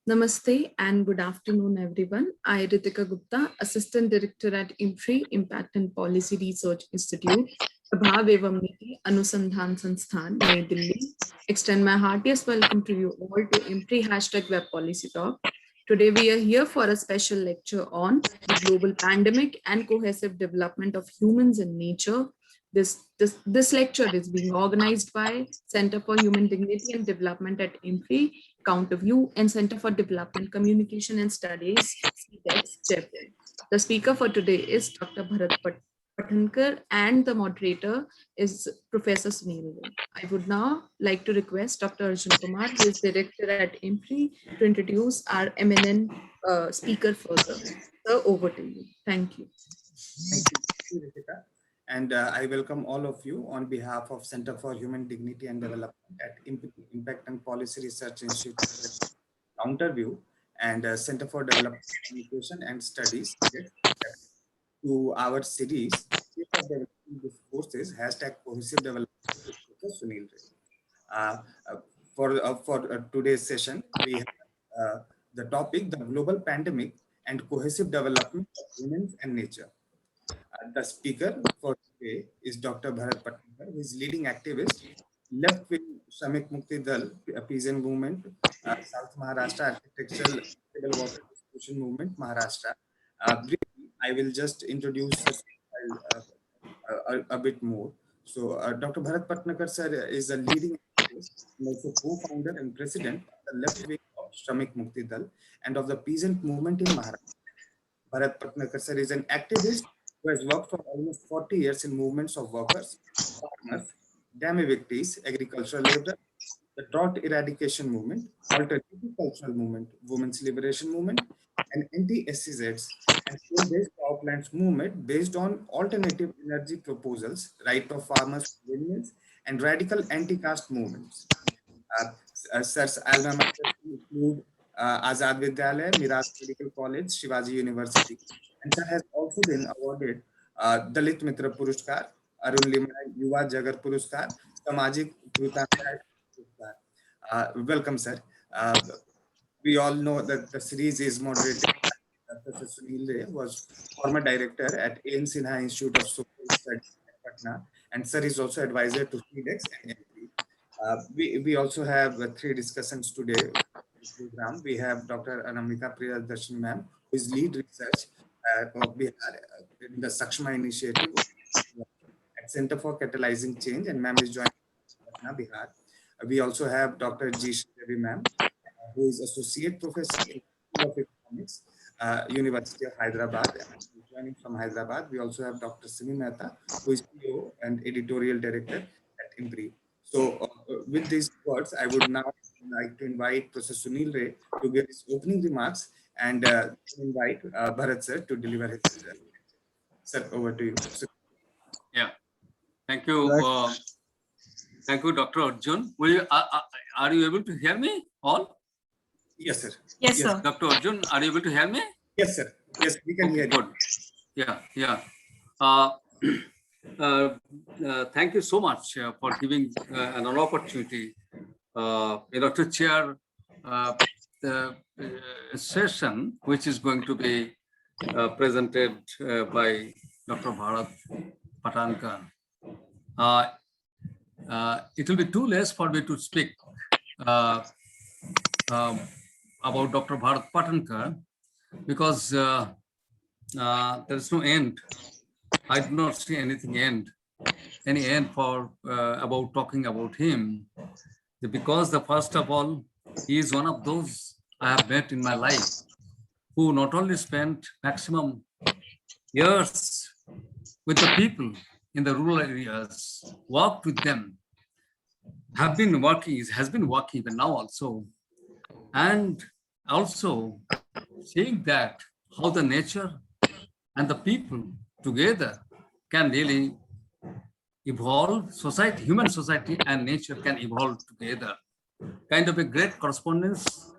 Namaste and good afternoon, everyone. I, Ritika Gupta, Assistant Director at IMPRI, Impact and Policy Research Institute, Prabhav Evam Niti Anusandhan Sansthan, New Delhi, extend my heartiest welcome to you all to IMPRI #Web Policy Talk. Today, we are here for a special lecture on the global pandemic and cohesive development of humans and nature. This lecture is being organized by Center for Human Dignity and Development at IMPRI, Counterview, and Center for Development Communication and Studies, CDECS, Jaipur. The speaker for today is Dr. Bharat Patankar, and the moderator is Professor Sunil Ray. I would now like to request Dr. Arjun Kumar, who is director at IMPRI, to introduce our eminent speaker further. So over to you. Thank you. Thank you, Ritika. And I welcome all of you on behalf of Center for Human Dignity and Development at Impact and Policy Research Institute, Counterview, and Center for Development Communication and Studies to our series Discourses #Cohesive Development with Prof Sunil Ray. For today's session, we have the topic: the global pandemic and cohesive development of humans and nature. The speaker for today is Dr. Bharat Patankar, who is leading activist, left-wing Shramik Mukti Dal, a Peasant movement, South Maharashtra Architectural Water Distribution Movement, Maharashtra. Briefly, I will just introduce a bit more. So, Dr. Bharat Patankar sir is a leading activist and also co-founder and president of the left wing of Shramik Mukti Dal and of the Peasant movement in Maharashtra. Bharat Patankar sir is an activist who has worked for almost 40 years in movements of workers, farmers, dam evictees, agricultural labor, the drought eradication movement, alternative cultural movement, women's liberation movement, and anti-SEZs and coal-based power plants movement based on alternative energy proposals, right of farmers to windmills, and radical anti-caste movements. Sir's alma mater include Azad Vidyalaya, Miraz Medical College, Shivaji University, and sir has also been awarded Dalit Mitra Puruskar, Arun Limai Yuva Jagar Puruskar, Samajik Dhrutanjaya Puruskar. Welcome, sir. We all know that the series is moderated by Prof Sunil Ray, was former director at Sinha Institute of Social Studies at Patna, and sir is also advisor to CDECS and IMPRI. We also have 3 discussants today. Program. We have Dr. Anamika, Priya, Darshini ma'am, who is lead research of Bihar in the Sakshamaa initiative at Center for Catalyzing Change, and ma'am is joining Patna, Bihar. We also have Dr. Sridevi ma'am, who is associate professor in School of Economics, University of Hyderabad, joining from Hyderabad. We also have Dr. Simi Mehta, who is CEO and editorial director at IMPRI. So, with these words, I would now like to invite Professor Sunil Ray to give his opening remarks and invite Bharat sir to deliver his sir, over to you. Yeah, thank you. Thank you, Dr. Arjun. Are you able to hear me all? Yes, sir. Yes, sir. Dr. Arjun, are you able to hear me? Yes, sir. Yes, we can hear you. Good. Yeah. Thank you so much for giving an opportunity, to chair the session, which is going to be presented by Dr. Bharat Patankar. It will be too less for me to speak about Dr. Bharat Patankar because there is no end. I do not see any end for about talking about him, because first of all, he is one of those I have met in my life who not only spent maximum years with the people in the rural areas, worked with them, has been working even now also, and also seeing that how the nature and the people together can really evolve, human society and nature can evolve together. Kind of a great correspondence.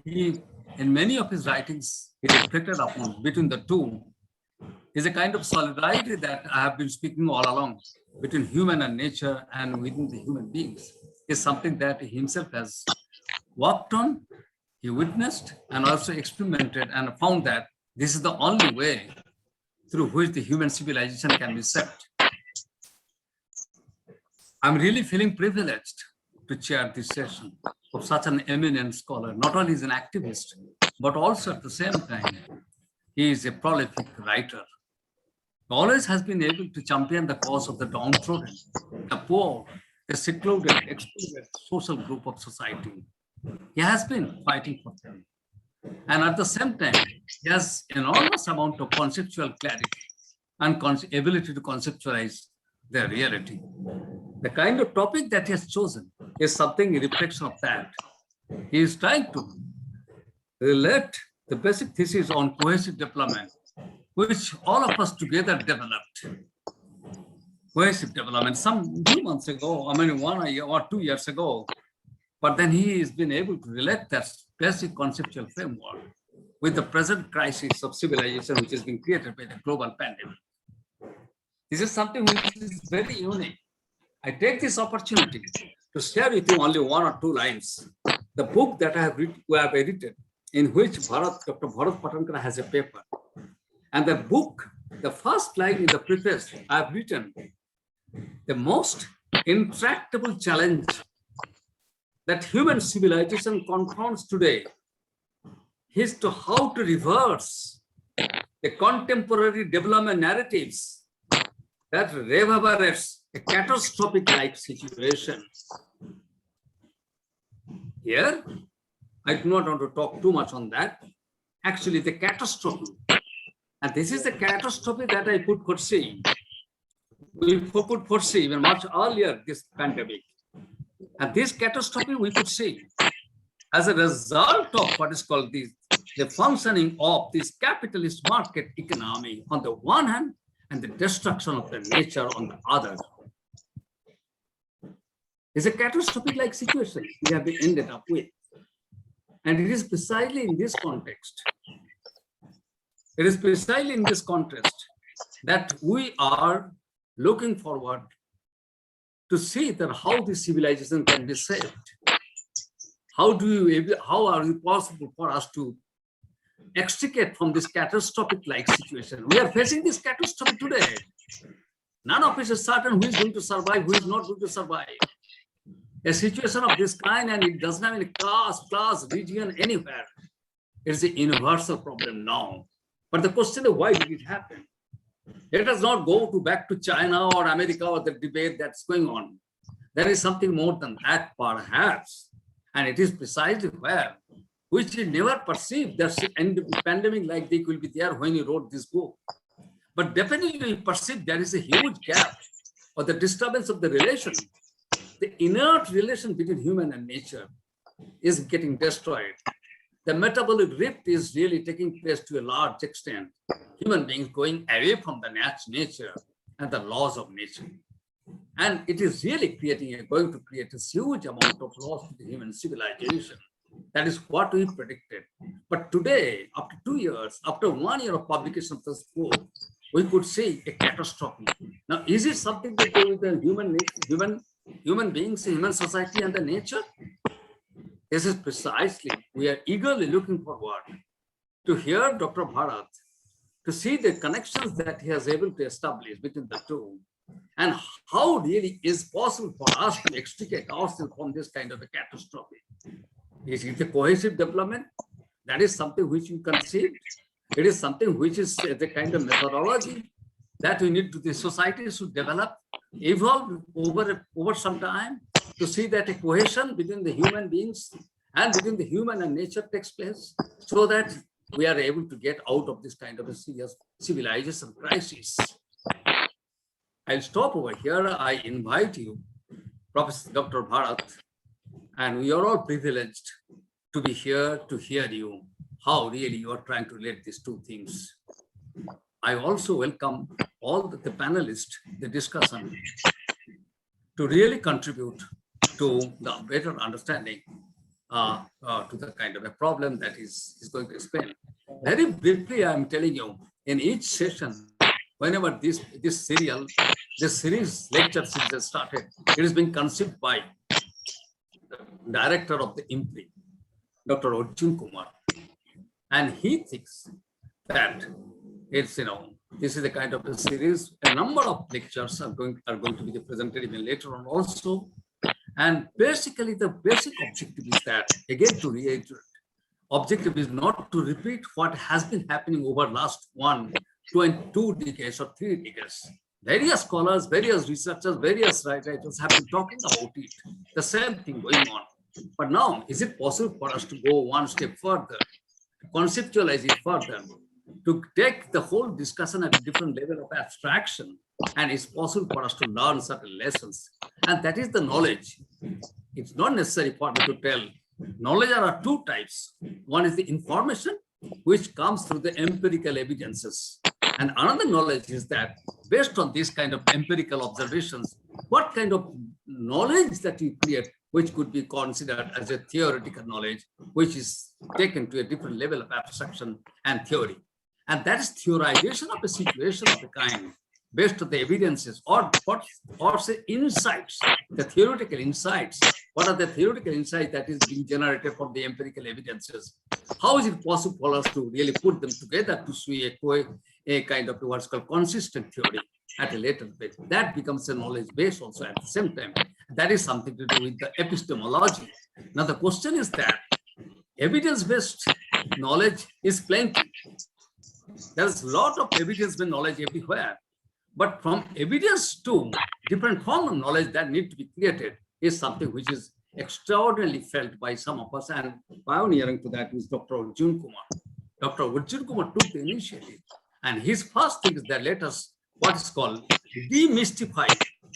He, in many of his writings, he reflected upon between the two. Is a kind of solidarity that I have been speaking all along between human and nature and within the human beings. Is something that he himself has worked on. he witnessed and also experimented and found that this is the only way through which the human civilization can be saved. I'm really feeling privileged to chair this session of such an eminent scholar. Not only is an activist, but also at the same time, he is a prolific writer. He always has been able to champion the cause of the downtrodden, the poor, the secluded, excluded social group of society. He has been fighting for them. And at the same time, he has enormous amount of conceptual clarity and ability to conceptualize their reality. The kind of topic that he has chosen is something in reflection of that. He is trying to relate the basic thesis on cohesive development, which all of us together developed. Cohesive development some 2 months ago, 1 year or 2 years ago, but then he has been able to relate that basic conceptual framework with the present crisis of civilization, which has been created by the global pandemic. This is something which is very unique. I take this opportunity to share with you only 1 or 2 lines. The book that I have edited, in which Dr. Bharat Patankar has a paper. And the book, the first line in the preface, I have written, the most intractable challenge that human civilization confronts today is to how to reverse the contemporary development narratives that reverberates a catastrophic-like situation. Here, I do not want to talk too much on that. Actually, the catastrophe, and this is the catastrophe that I could foresee. We could foresee even much earlier this pandemic. And this catastrophe we could see as a result of what is called the functioning of this capitalist market economy on the one hand, and the destruction of the nature on the other. It's a catastrophic-like situation we have been ended up with. And it is precisely in this context, that we are looking forward to see that how this civilization can be saved. How are it possible for us to extricate from this catastrophic-like situation? We are facing this catastrophe today. None of us is certain who is going to survive, who is not going to survive. A situation of this kind, and it doesn't have any class, region, anywhere. It's a universal problem now. But the question is, why did it happen? Let us not go back to China or America or the debate that's going on. There is something more than that, perhaps. And it is precisely where, which he never perceived that a pandemic like this will be there when he wrote this book. But definitely he perceived there is a huge gap or the disturbance of the relation. The inert relation between human and nature is getting destroyed. The metabolic rift is really taking place to a large extent. Human beings going away from the nature and the laws of nature. And it is really going to create a huge amount of loss to the human civilization. That is what we predicted. But today, after 2 years, after 1 year of publication of this book, we could see a catastrophe. Now, is it something to do with the human beings, human society, and the nature? This is precisely, we are eagerly looking forward to hear Dr. Bharat, to see the connections that he has able to establish between the two, and how really is possible for us to extricate ourselves from this kind of a catastrophe. Is it a cohesive development? That is something which you conceived. It is something which is the kind of methodology that we need to, the society should develop, evolve over some time to see that a cohesion between the human beings and between the human and nature takes place so that we are able to get out of this kind of a serious civilization crisis. I'll stop over here. I invite you, Professor Dr. Bharat, and we are all privileged to be here to hear you, how really you are trying to relate these two things. I also welcome all the panelists, the discussants, to really contribute to the better understanding to the kind of a problem that is going to explain. Very briefly, I'm telling you, in each session, whenever this series lecture series has started, it has been conceived by the director of the IMPRI. Dr. Arjun Kumar. And he thinks that it's, this is a kind of a series. A number of lectures are going to be presented even later on also. And basically, the basic objective is that, again, to reiterate, objective is not to repeat what has been happening over last 1, 2, and 2 decades or 3 decades. Various scholars, various researchers, various writers have been talking about it. The same thing going on. But now, is it possible for us to go one step further, to conceptualize it further, to take the whole discussion at a different level of abstraction, and it's possible for us to learn certain lessons. And that is the knowledge. It's not necessary for me to tell. Knowledge are 2 types. One is the information, which comes through the empirical evidences. And another knowledge is that based on this kind of empirical observations, what kind of knowledge that you create, which could be considered as a theoretical knowledge, which is taken to a different level of abstraction and theory. And that is theorization of a situation of a kind based on the evidences or say insights, the theoretical insights. What are the theoretical insights that is being generated from the empirical evidences? How is it possible for us to really put them together to see a kind of what's called consistent theory at a later date? That becomes a knowledge base also at the same time. That is something to do with the epistemology. Now the question is that evidence-based knowledge is plenty. There's a lot of evidence-based knowledge everywhere. But from evidence to different form of knowledge that need to be created is something which is extraordinarily felt by some of us, and pioneering to that is Dr. Arjun Kumar. Dr. Arjun Kumar took the initiative, and his first thing is that let us, what is called, demystify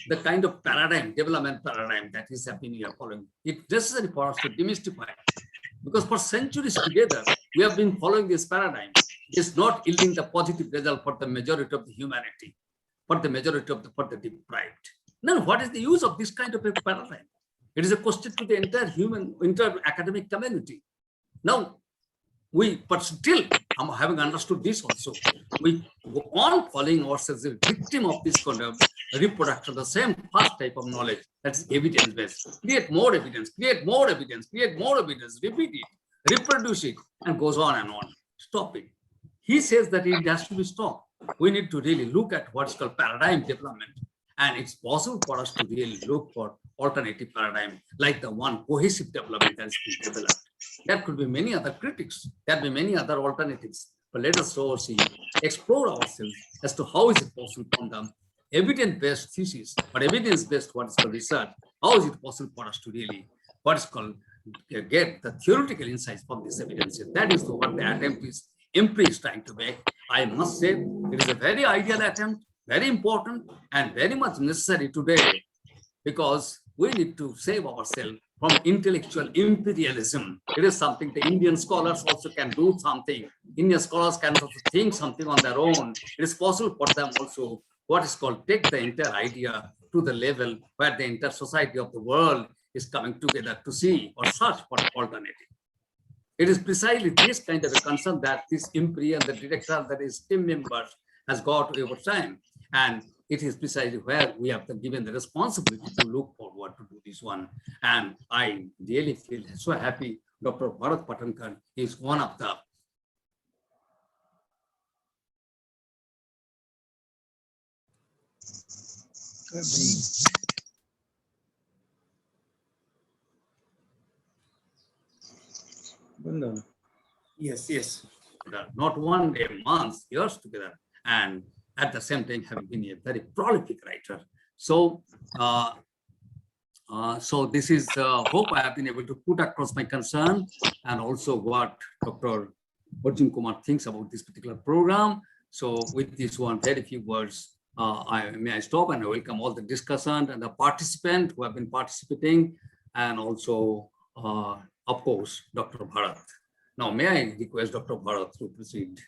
the kind of paradigm, development paradigm that is happening here following. It's necessary for us to demystify it, because for centuries together, we have been following this paradigm. It's not yielding the positive result for the majority of the humanity, for the majority of the deprived. Now, what is the use of this kind of a paradigm? It is a question to the entire academic community. Now, but still, having understood this also, we go on following ourselves as a victim of this kind of reproduction, the same first type of knowledge, that's evidence-based. Create more evidence, create more evidence, create more evidence, repeat it, reproduce it, and goes on and on. Stop it. He says that it has to be stopped. We need to really look at what's called paradigm development. And it's possible for us to really look for alternative paradigm, like the one cohesive development that's been developed. There could be many other critics. There will be many other alternatives. But let us also explore ourselves as to how is it possible from the evidence-based thesis or evidence-based what is called research, how is it possible for us to really, what is called, get the theoretical insights from this evidence. That is what the attempt is. IMPRI is trying to make. I must say it is a very ideal attempt, very important and very much necessary today, because we need to save ourselves from intellectual imperialism. It is something the Indian scholars also can do something. Indian scholars can also think something on their own. It is possible for them also, what is called, take the entire idea to the level where the entire society of the world is coming together to see or search for an alternative. It is precisely this kind of a concern that this IMPRI and the director, that is team members, has got over time. And it is precisely where we have been given the responsibility to look forward to do this one. And I really feel so happy Dr. Bharat Patankar is one of the Yes. not one day, months, years together, and at the same time having been a very prolific writer. So, so this is hope I have been able to put across my concern and also what Dr. Arjun Kumar thinks about this particular program. So with this one, very few words, may I stop and I welcome all the discussant and the participant who have been participating, and also, of course, Dr. Bharat. Now, may I request Dr. Bharat to proceed?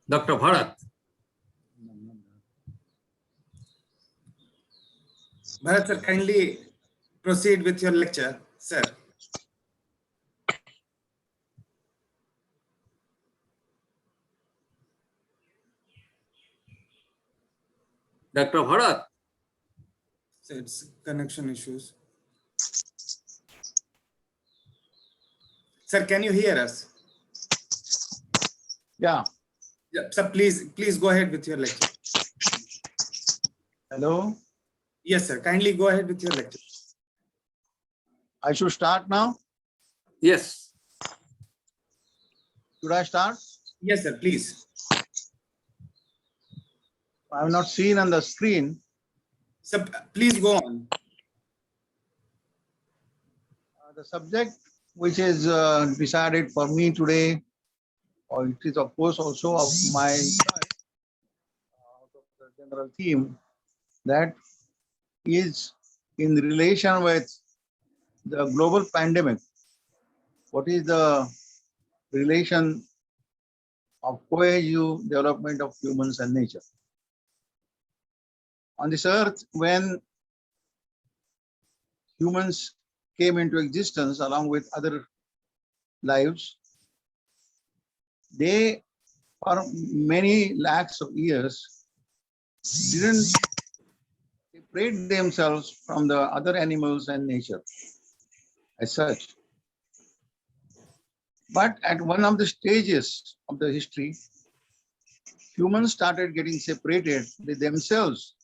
Dr. Bharat. Bharat sir, kindly proceed with your lecture, sir. Dr. Bharat. So it's connection issues. Sir, can you hear us? Yeah. Yeah, sir, please go ahead with your lecture. Hello. Yes, sir. Kindly go ahead with your lecture. I should start now. Yes. Should I start? Yes, sir. Please. I have not seen on the screen. Sir, please go on. The subject which is decided for me today, or it is of course also of my choice, out of the general theme, that is in relation with the global pandemic. What is the relation of cohesive development of humans and nature? On this earth, when humans came into existence along with other lives, they for many lakhs of years didn't separate themselves from the other animals and nature as such. But at one of the stages of the history, humans started getting separated. They themselves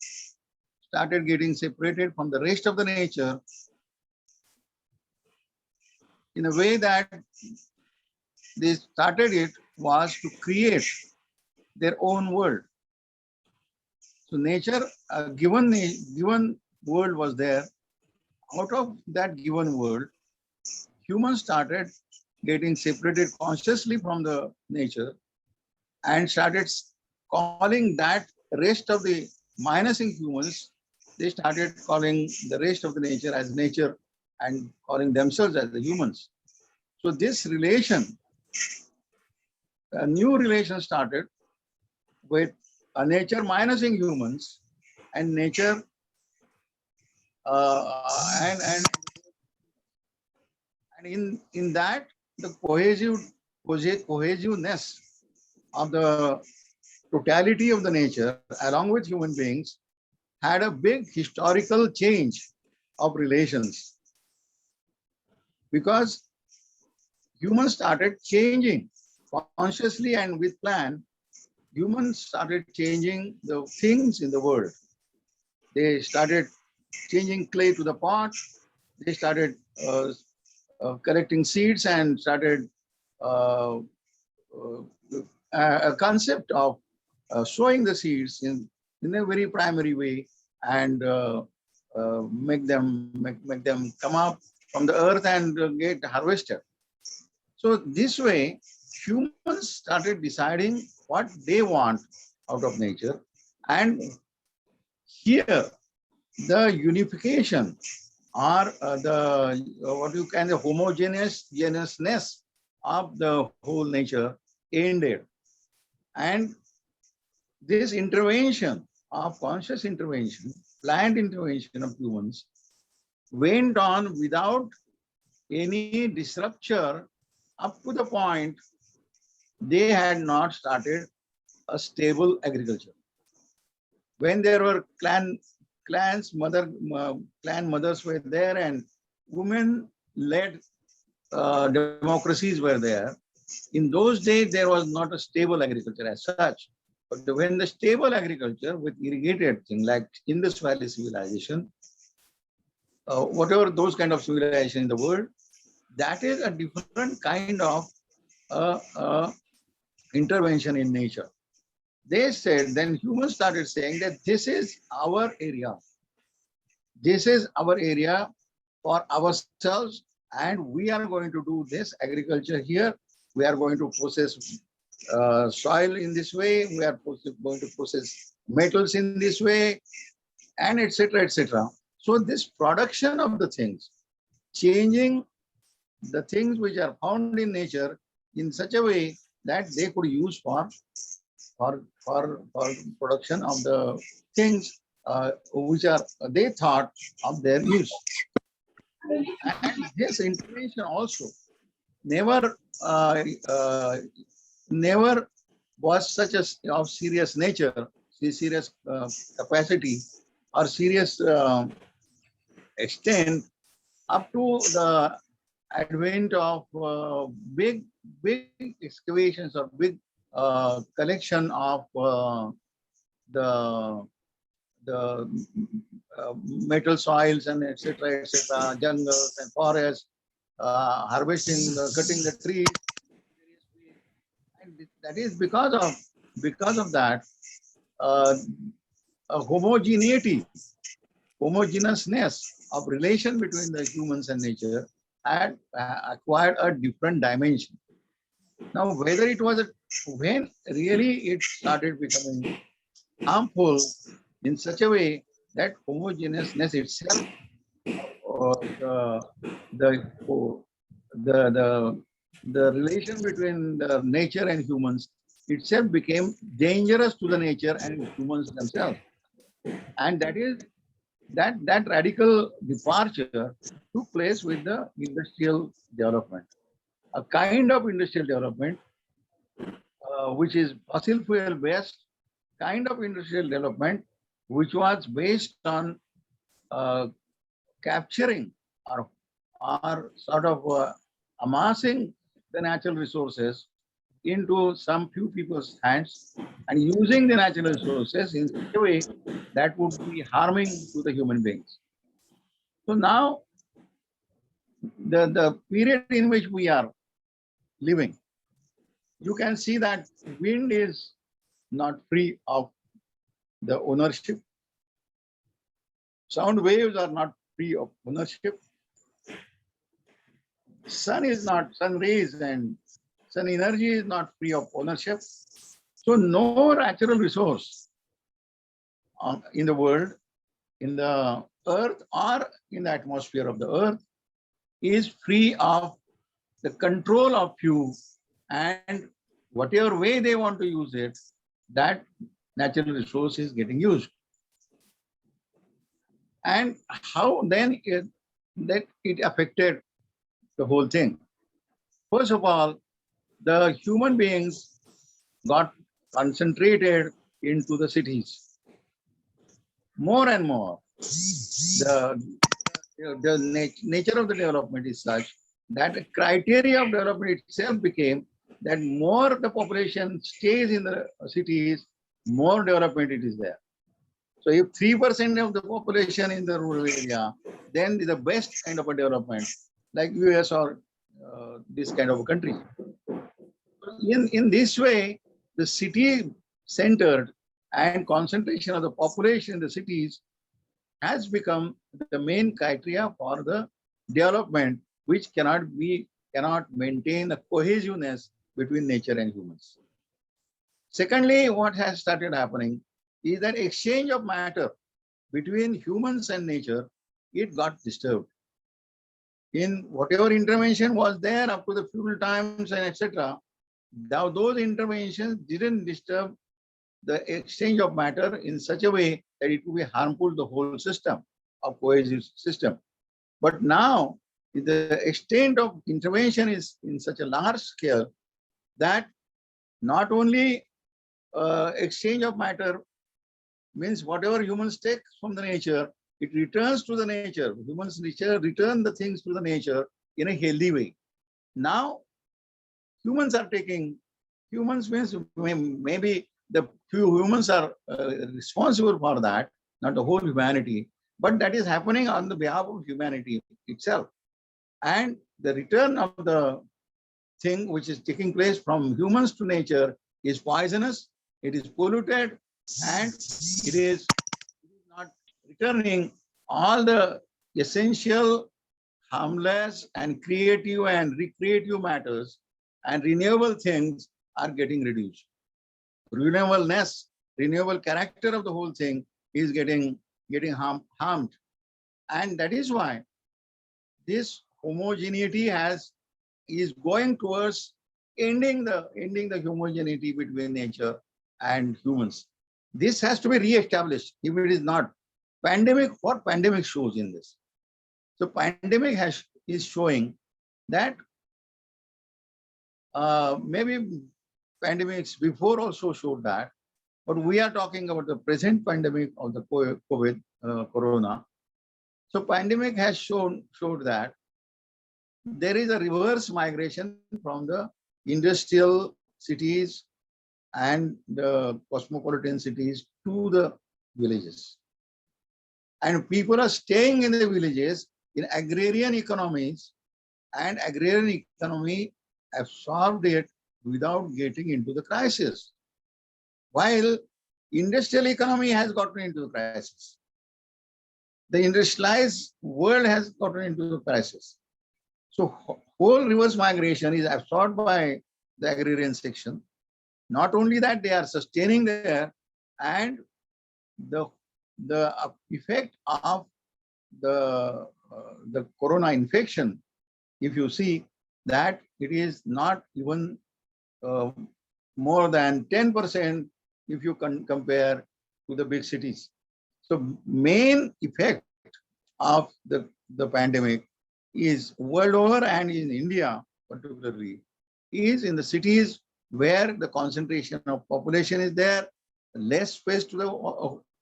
started getting separated from the rest of the nature in a way that they started it was to create their own world. So nature, a given world was there. Out of that given world, humans started getting separated consciously from the nature and started calling that rest of the minusing humans, they started calling the rest of the nature as nature and calling themselves as the humans. So this relation, a new relation started with a nature minusing humans and nature and in that the cohesiveness of the totality of the nature along with human beings had a big historical change of relations, because humans started changing consciously and with plan. Humans started changing the things in the world. They started changing clay to the pot. They started collecting seeds and started a concept of sowing the seeds in a very primary way and make them come up from the earth and get harvested. So this way, humans started deciding what they want out of nature, and here the unification or what you can the homogeneousness of the whole nature ended, and this intervention of conscious intervention, planned intervention of humans went on without any disruption up to the point they had not started a stable agriculture. When there were clan mothers were there and women-led democracies were there. In those days, there was not a stable agriculture as such. But when the stable agriculture with irrigated thing like Indus Valley civilization, whatever those kind of civilization in the world, that is a different kind of intervention in nature. They said, then humans started saying that this is our area. This is our area for ourselves, and we are going to do this agriculture here. We are going to process soil in this way. We are going to process metals in this way, and etc., etc. So this production of the things, changing the things which are found in nature in such a way that they could use for production of the things which are they thought of their use. And this intervention also never was such a of serious nature, serious capacity or serious extent up to the advent of big excavations or big collection of the metal soils and etc., jungles and forests, harvesting, cutting the trees, and that is because of that a homogeneousness of relation between the humans and nature had acquired a different dimension. Now, whether it was when really it started becoming harmful in such a way that homogeneousness itself, the relation between the nature and humans itself became dangerous to the nature and humans themselves, and that radical departure took place with the industrial development, a kind of industrial development which is fossil fuel based kind of industrial development, which was based on capturing or sort of amassing the natural resources into some few people's hands and using the natural resources in such a way that would be harming to the human beings. So now the period in which we are living, you can see that wind is not free of the ownership. Sound waves are not free of ownership. Sun rays and sun energy is not free of ownership. So no natural resource in the world, in the earth or in the atmosphere of the earth is free of the control of few, and whatever way they want to use it, that natural resource is getting used. And how then that it affected the whole thing. First of all, the human beings got concentrated into the cities. More and more, the nature of the development is such that the criteria of development itself became that more the population stays in the cities, more development it is there. So if 3% of the population in the rural area, then the best kind of a development, like US or this kind of a country. In this way, the city centered and concentration of the population in the cities has become the main criteria for the development, which cannot maintain the cohesiveness between nature and humans. Secondly, what has started happening is that exchange of matter between humans and nature, it got disturbed. In whatever intervention was there up to the feudal times and etc., now those interventions didn't disturb the exchange of matter in such a way that it would be harmful to the whole system of cohesive system. But now the extent of intervention is in such a large scale that not only exchange of matter means whatever humans take from the nature, it returns to the nature. Humans return the things to the nature in a healthy way. Now, humans are taking, humans means maybe the few humans are responsible for that, not the whole humanity, but that is happening on the behalf of humanity itself. And the return of the thing which is taking place from humans to nature is poisonous, it is polluted, and it is not returning all the essential, harmless, and creative and recreative matters, and renewable things are getting reduced. Renewableness, renewable character of the whole thing is getting harmed. And that is why this homogeneity is going towards ending the homogeneity between nature and humans. This has to be re-established. If it is not, what pandemic shows in this? So pandemic is showing that maybe pandemics before also showed that, but we are talking about the present pandemic of the COVID, corona. So pandemic has showed that there is a reverse migration from the industrial cities and the cosmopolitan cities to the villages. And people are staying in the villages in agrarian economies, and agrarian economy absorbed it without getting into the crisis. While industrial economy has gotten into the crisis. The industrialized world has gotten into the crisis. So whole reverse migration is absorbed by the agrarian section. Not only that, they are sustaining there, and the effect of the corona infection, if you see that it is not even more than 10% if you can compare to the big cities. So main effect of the pandemic is world over and in India particularly is in the cities where the concentration of population is there, less space to the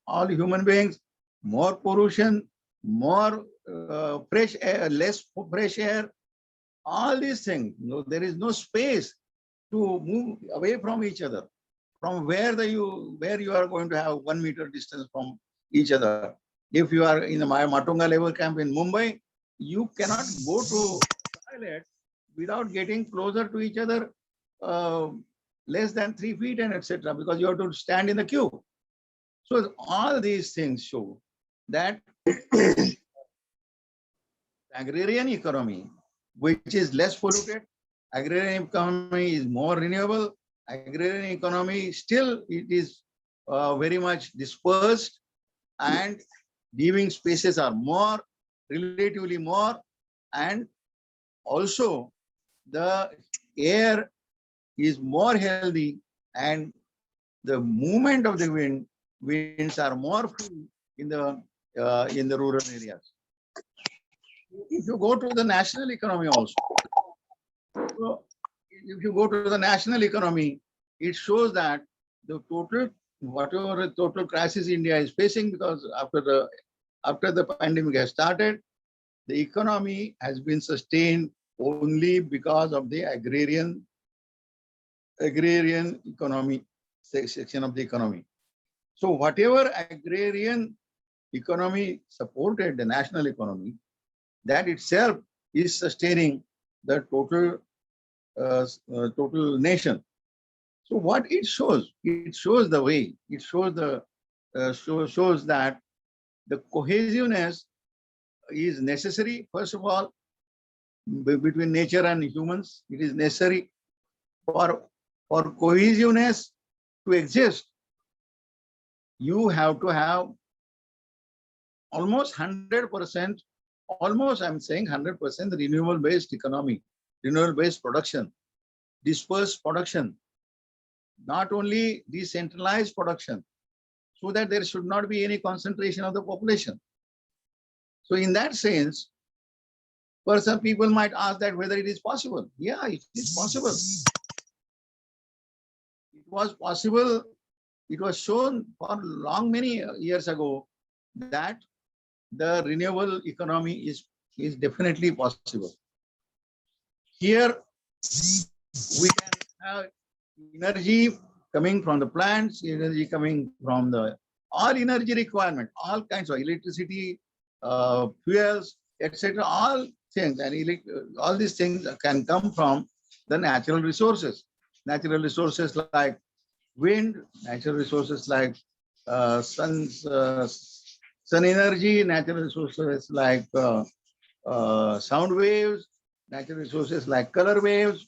all human beings, more pollution, more fresh air, less fresh air, all these things. No, there is no space to move away from each other, from where you are going to have 1 meter distance from each other. If you are in the Matunga Labor Camp in Mumbai, you cannot go to toilet without getting closer to each other, less than 3 feet and etc., because you have to stand in the queue. So all these things show that agrarian economy, which is less polluted, agrarian economy is more renewable, agrarian economy still it is very much dispersed, and living spaces are more, relatively more, and also the air is more healthy, and the movement of the winds are more free in the rural areas. If you go to the national economy also, so if you go to the national economy, it shows that the total, whatever the total crisis India is facing, because after the pandemic has started, the economy has been sustained only because of the agrarian economy section of the economy. So whatever agrarian economy supported the national economy, that itself is sustaining the total nation. So what it shows the way, it shows the shows that the cohesiveness is necessary. First of all, between nature and humans, it is necessary for cohesiveness to exist. You have to have almost 100%, almost I'm saying 100% renewable-based economy, renewable-based production, dispersed production, not only decentralized production, so that there should not be any concentration of the population. So in that sense, for some people might ask that whether it is possible. Yeah, it is possible. It was possible. It was shown for many years ago that the renewable economy is definitely possible. Here we can have energy coming from the plants, energy coming from the all energy requirement, all kinds of electricity, fuels, etc. All things, and all these things can come from the natural resources. Natural resources like wind, natural resources like sun energy, natural resources like sound waves, natural resources like color waves,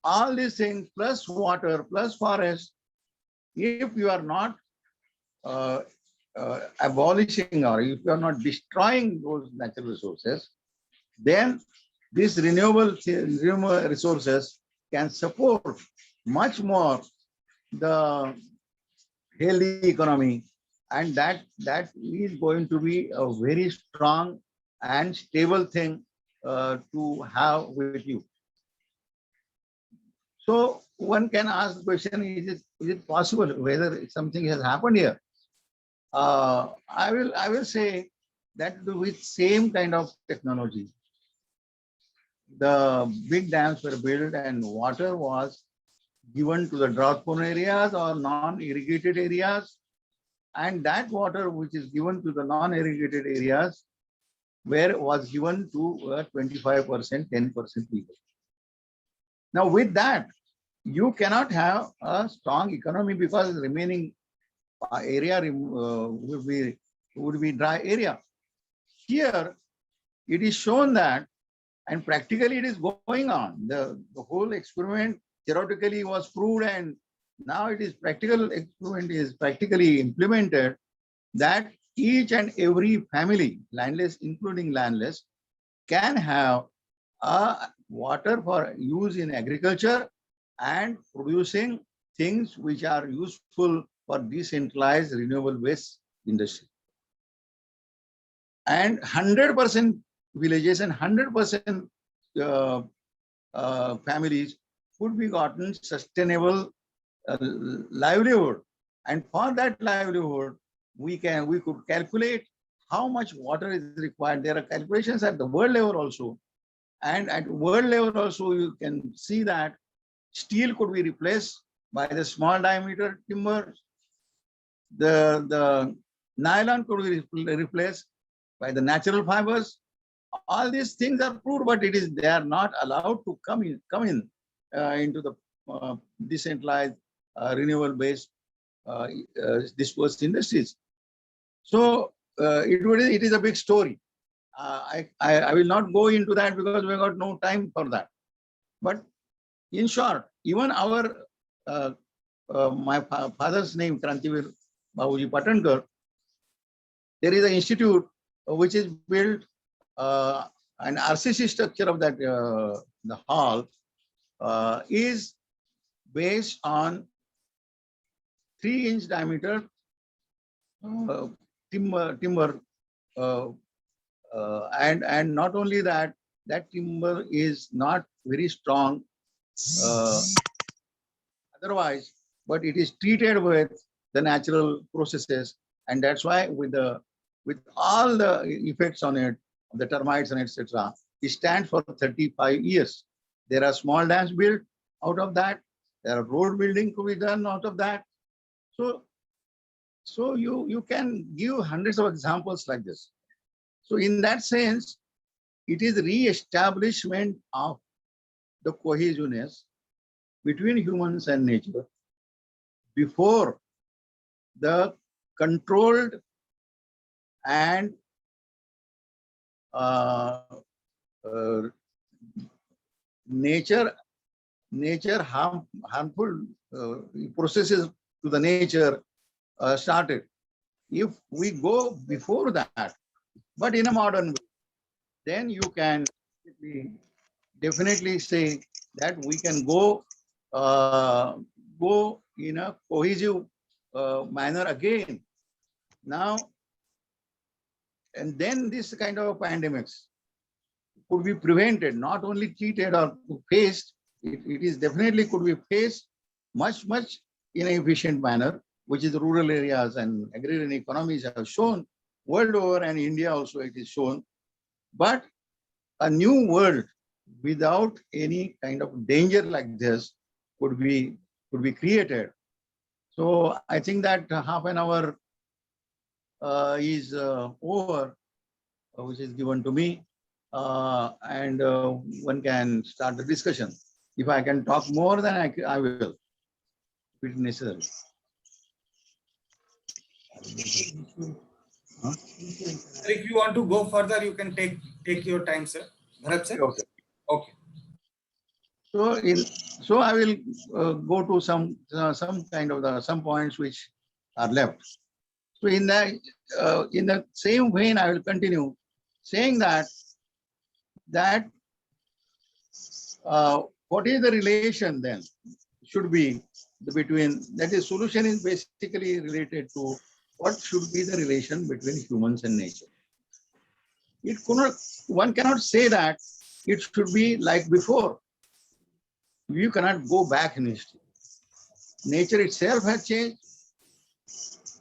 all these things plus water plus forest. If you are not abolishing, or if you are not destroying those natural resources, then these renewable resources can support much more the healthy economy, and that is going to be a very strong and stable thing to have with you. So one can ask the question: is it possible? Whether something has happened here? I will say that with same kind of technology, the big dams were built and water was given to the drought-prone areas or non-irrigated areas. And that water which is given to the non-irrigated areas where was given to 25%, 10% people. Now with that, you cannot have a strong economy because the remaining area would be dry area. Here, it is shown that, and practically it is going on. The whole experiment theoretically was proved, and now it is practical experiment is practically implemented, that each and every family, landless, including landless, can have water for use in agriculture and producing things which are useful for decentralized renewable waste industry. And 100% villages and 100% families could be gotten sustainable livelihood. And for that livelihood, we could calculate how much water is required. There are calculations at the world level also. And at world level also, you can see that steel could be replaced by the small diameter timber. The nylon could be replaced by the natural fibers. All these things are proved, but they are not allowed to come in into the decentralized renewable-based dispersed industries. So it is a big story. I will not go into that because we got no time for that. But in short, even our my father's name, Krantivir Babuji Patankar, there is an institute which is built, an RCC structure of that the hall is based on 3-inch diameter timber, and not only that, that timber is not very strong otherwise, but it is treated with the natural processes, and that's why with all the effects on it, the termites and etc., it stands for 35 years. There are small dams built out of that. There are road building to be done out of that. So you can give hundreds of examples like this. So in that sense, it is re-establishment of the cohesiveness between humans and nature before the controlled and harmful processes to the nature started. If we go before that, but in a modern way, then you can definitely say that we can go in a cohesive manner again. Now, and then this kind of pandemics could be prevented, not only treated or faced. It is definitely could be faced much in an efficient manner, which is rural areas and agrarian economies have shown world over, and India also it is shown. But a new world without any kind of danger like this could be created. So I think that half an hour is over, which is given to me, and one can start the discussion. If I can talk more, then I will, if it's necessary. Huh? If you want to go further, you can take your time, sir. Bharat sir? Okay. Okay. So I will go to some kind of some points which are left. So in the same vein, I will continue saying that what is the relation then should be between, that is, solution is basically related to what should be the relation between humans and nature. One cannot say that it should be like before. You cannot go back in history. Nature itself has changed.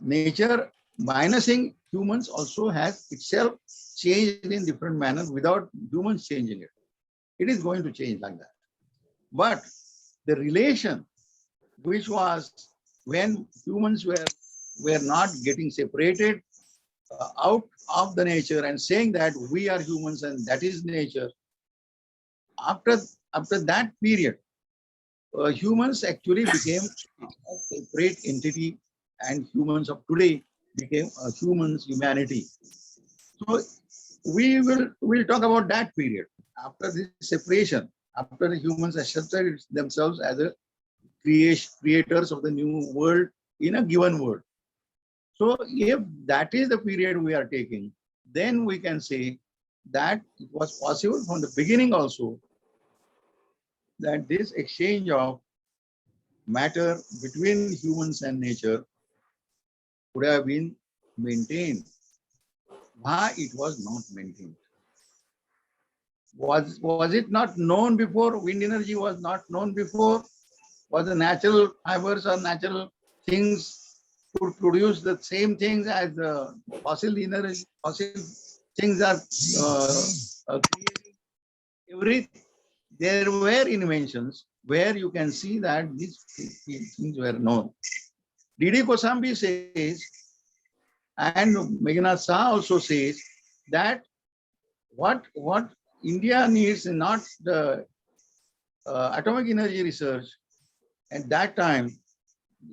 Nature minusing humans also has itself changed in different manner without humans changing it. It is going to change like that. But the relation, which was when humans were not getting separated out of the nature and saying that we are humans and that is nature, after that period, humans actually became a separate entity, and humans of today became humanity. So we'll talk about that period after this separation, after the humans accepted themselves as a creators of the new world in a given world. So if that is the period we are taking, then we can say that it was possible from the beginning also that this exchange of matter between humans and nature would have been maintained. Why it was not maintained? Was it not known before? Wind energy was not known before? Was the natural fibers or natural things could produce the same things as the fossil energy? Fossil things are creating everything. There were inventions where you can see that these things were known. D.D. Kosambi says, and Meghnad Shah also says, that what India needs is not the atomic energy research. At that time,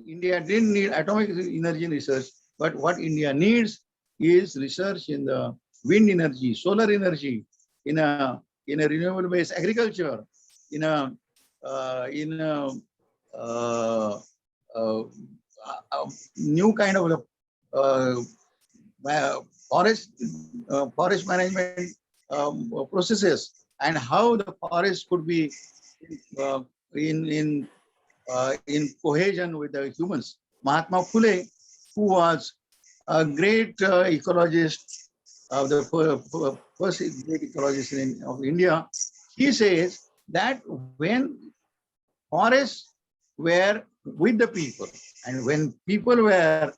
India didn't need atomic energy research, but what India needs is research in the wind energy, solar energy, in a renewable based agriculture, in a new kind of forest management processes, and how the forest could be uh, in cohesion with the humans. Mahatma Phule, who was a great ecologist, the first great ecologist of India, he says that when forests were with the people and when people were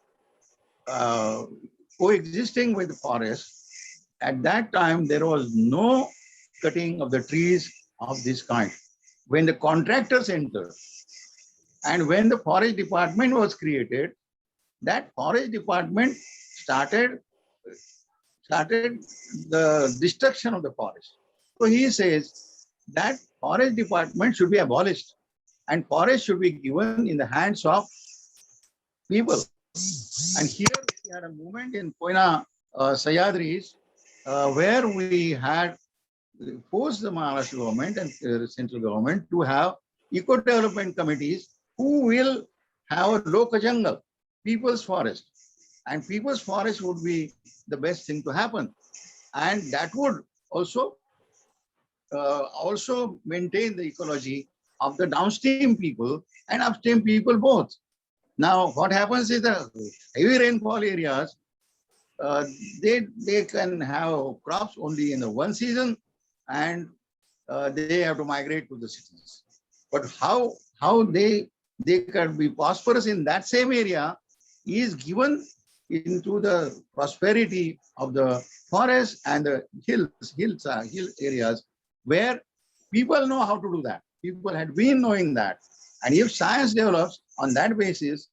coexisting with the forest, at that time there was no cutting of the trees of this kind. When the contractors entered and when the forest department was created, that forest department started the destruction of the forest. So he says that forest department should be abolished and forest should be given in the hands of people. And here we had a movement in Koina Sayadris where we had forced the Maharashtra government and central government to have eco-development committees who will have a Loka Jungle, people's forest. And people's forest would be the best thing to happen. And that would also maintain the ecology of the downstream people and upstream people both. Now, what happens is the heavy rainfall areas, they can have crops only in the one season, and they have to migrate to the cities. But how they can be prosperous in that same area is given into the prosperity of the forest and the hill areas where people know how to do that. People had been knowing that. And if science develops on that basis,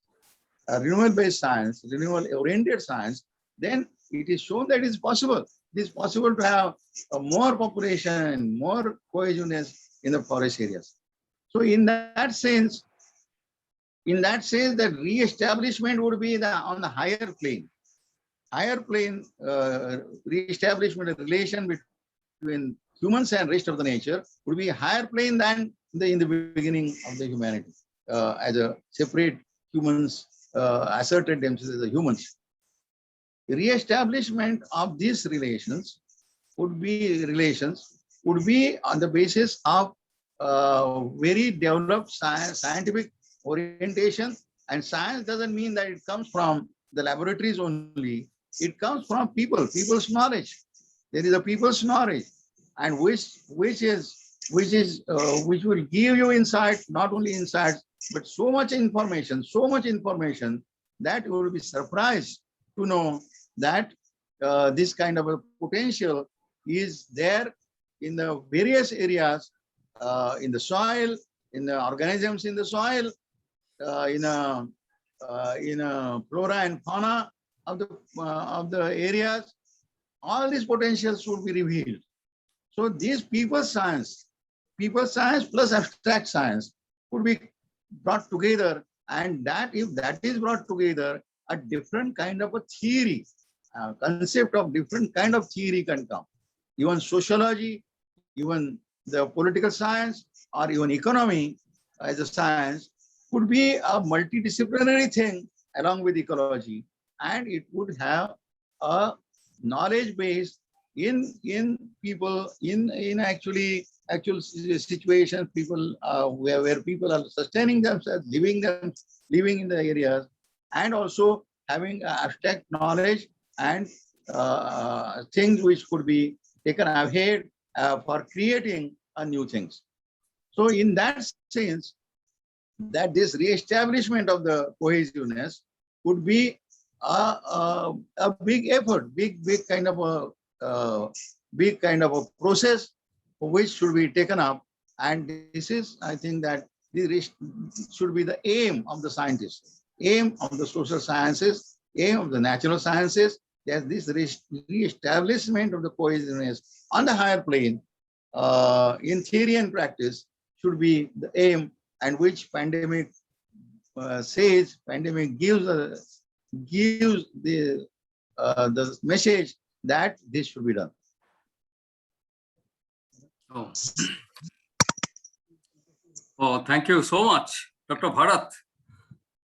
renewable-based science, renewable-oriented science, then it is shown that it is possible. It is possible to have more population, more cohesiveness in the forest areas. So in that sense, that re-establishment would be on the higher plane. Higher plane re-establishment of relation between humans and rest of the nature would be a higher plane than in the beginning of the humanity, as a separate humans asserted themselves as the humans. The re-establishment of these relations would be on the basis of very developed scientific orientation. And science doesn't mean that it comes from the laboratories only. It comes from people's knowledge. There is a people's knowledge, and which will give you insight, not only insights, but so much information that you will be surprised to know that this kind of a potential is there in the various areas, in the soil, in the organisms in the soil, in a flora and fauna of the areas. All these potentials should be revealed. So these people science plus abstract science could be brought together, and that if that is brought together, a different kind of a theory, concept of different kind of theory can come. Even sociology, even the political science, or even economy as a science could be a multidisciplinary thing along with ecology, and it would have a knowledge base in people, in actual situations, people where people are sustaining themselves, living in the areas, and also having abstract knowledge and things which could be taken ahead for creating new things. So in that sense, that this re-establishment of the cohesiveness would be a big effort, big kind of a process which should be taken up. And this is, I think, that this should be the aim of the scientists, aim of the social sciences, aim of the natural sciences, that this re-establishment of the cohesiveness on the higher plane in theory and practice should be the aim, and which pandemic says, pandemic gives the message that this should be done. Oh, thank you so much, Dr. Bharat.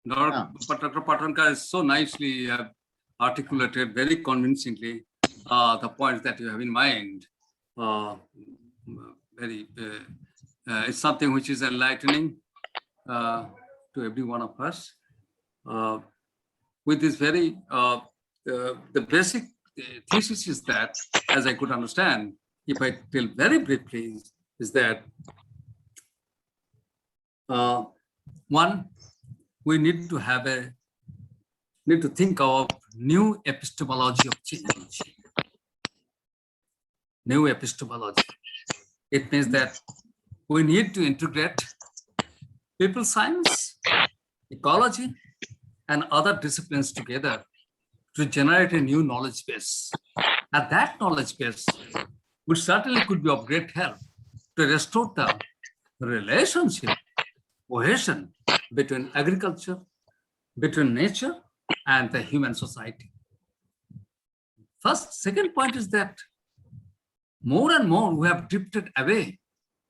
Dr. Patankar is so nicely articulated, very convincingly, the points that you have in mind. It's something which is enlightening to every one of us. With this very, the basic thesis is that, as I could understand, if I tell very briefly, is that one, we need to think of new epistemology of change. New epistemology. It means that we need to integrate people science, ecology, and other disciplines together to generate a new knowledge base. And that knowledge base, which certainly could be of great help to restore the relationship, cohesion between agriculture, between nature, and the human society. Second point is that more and more we have drifted away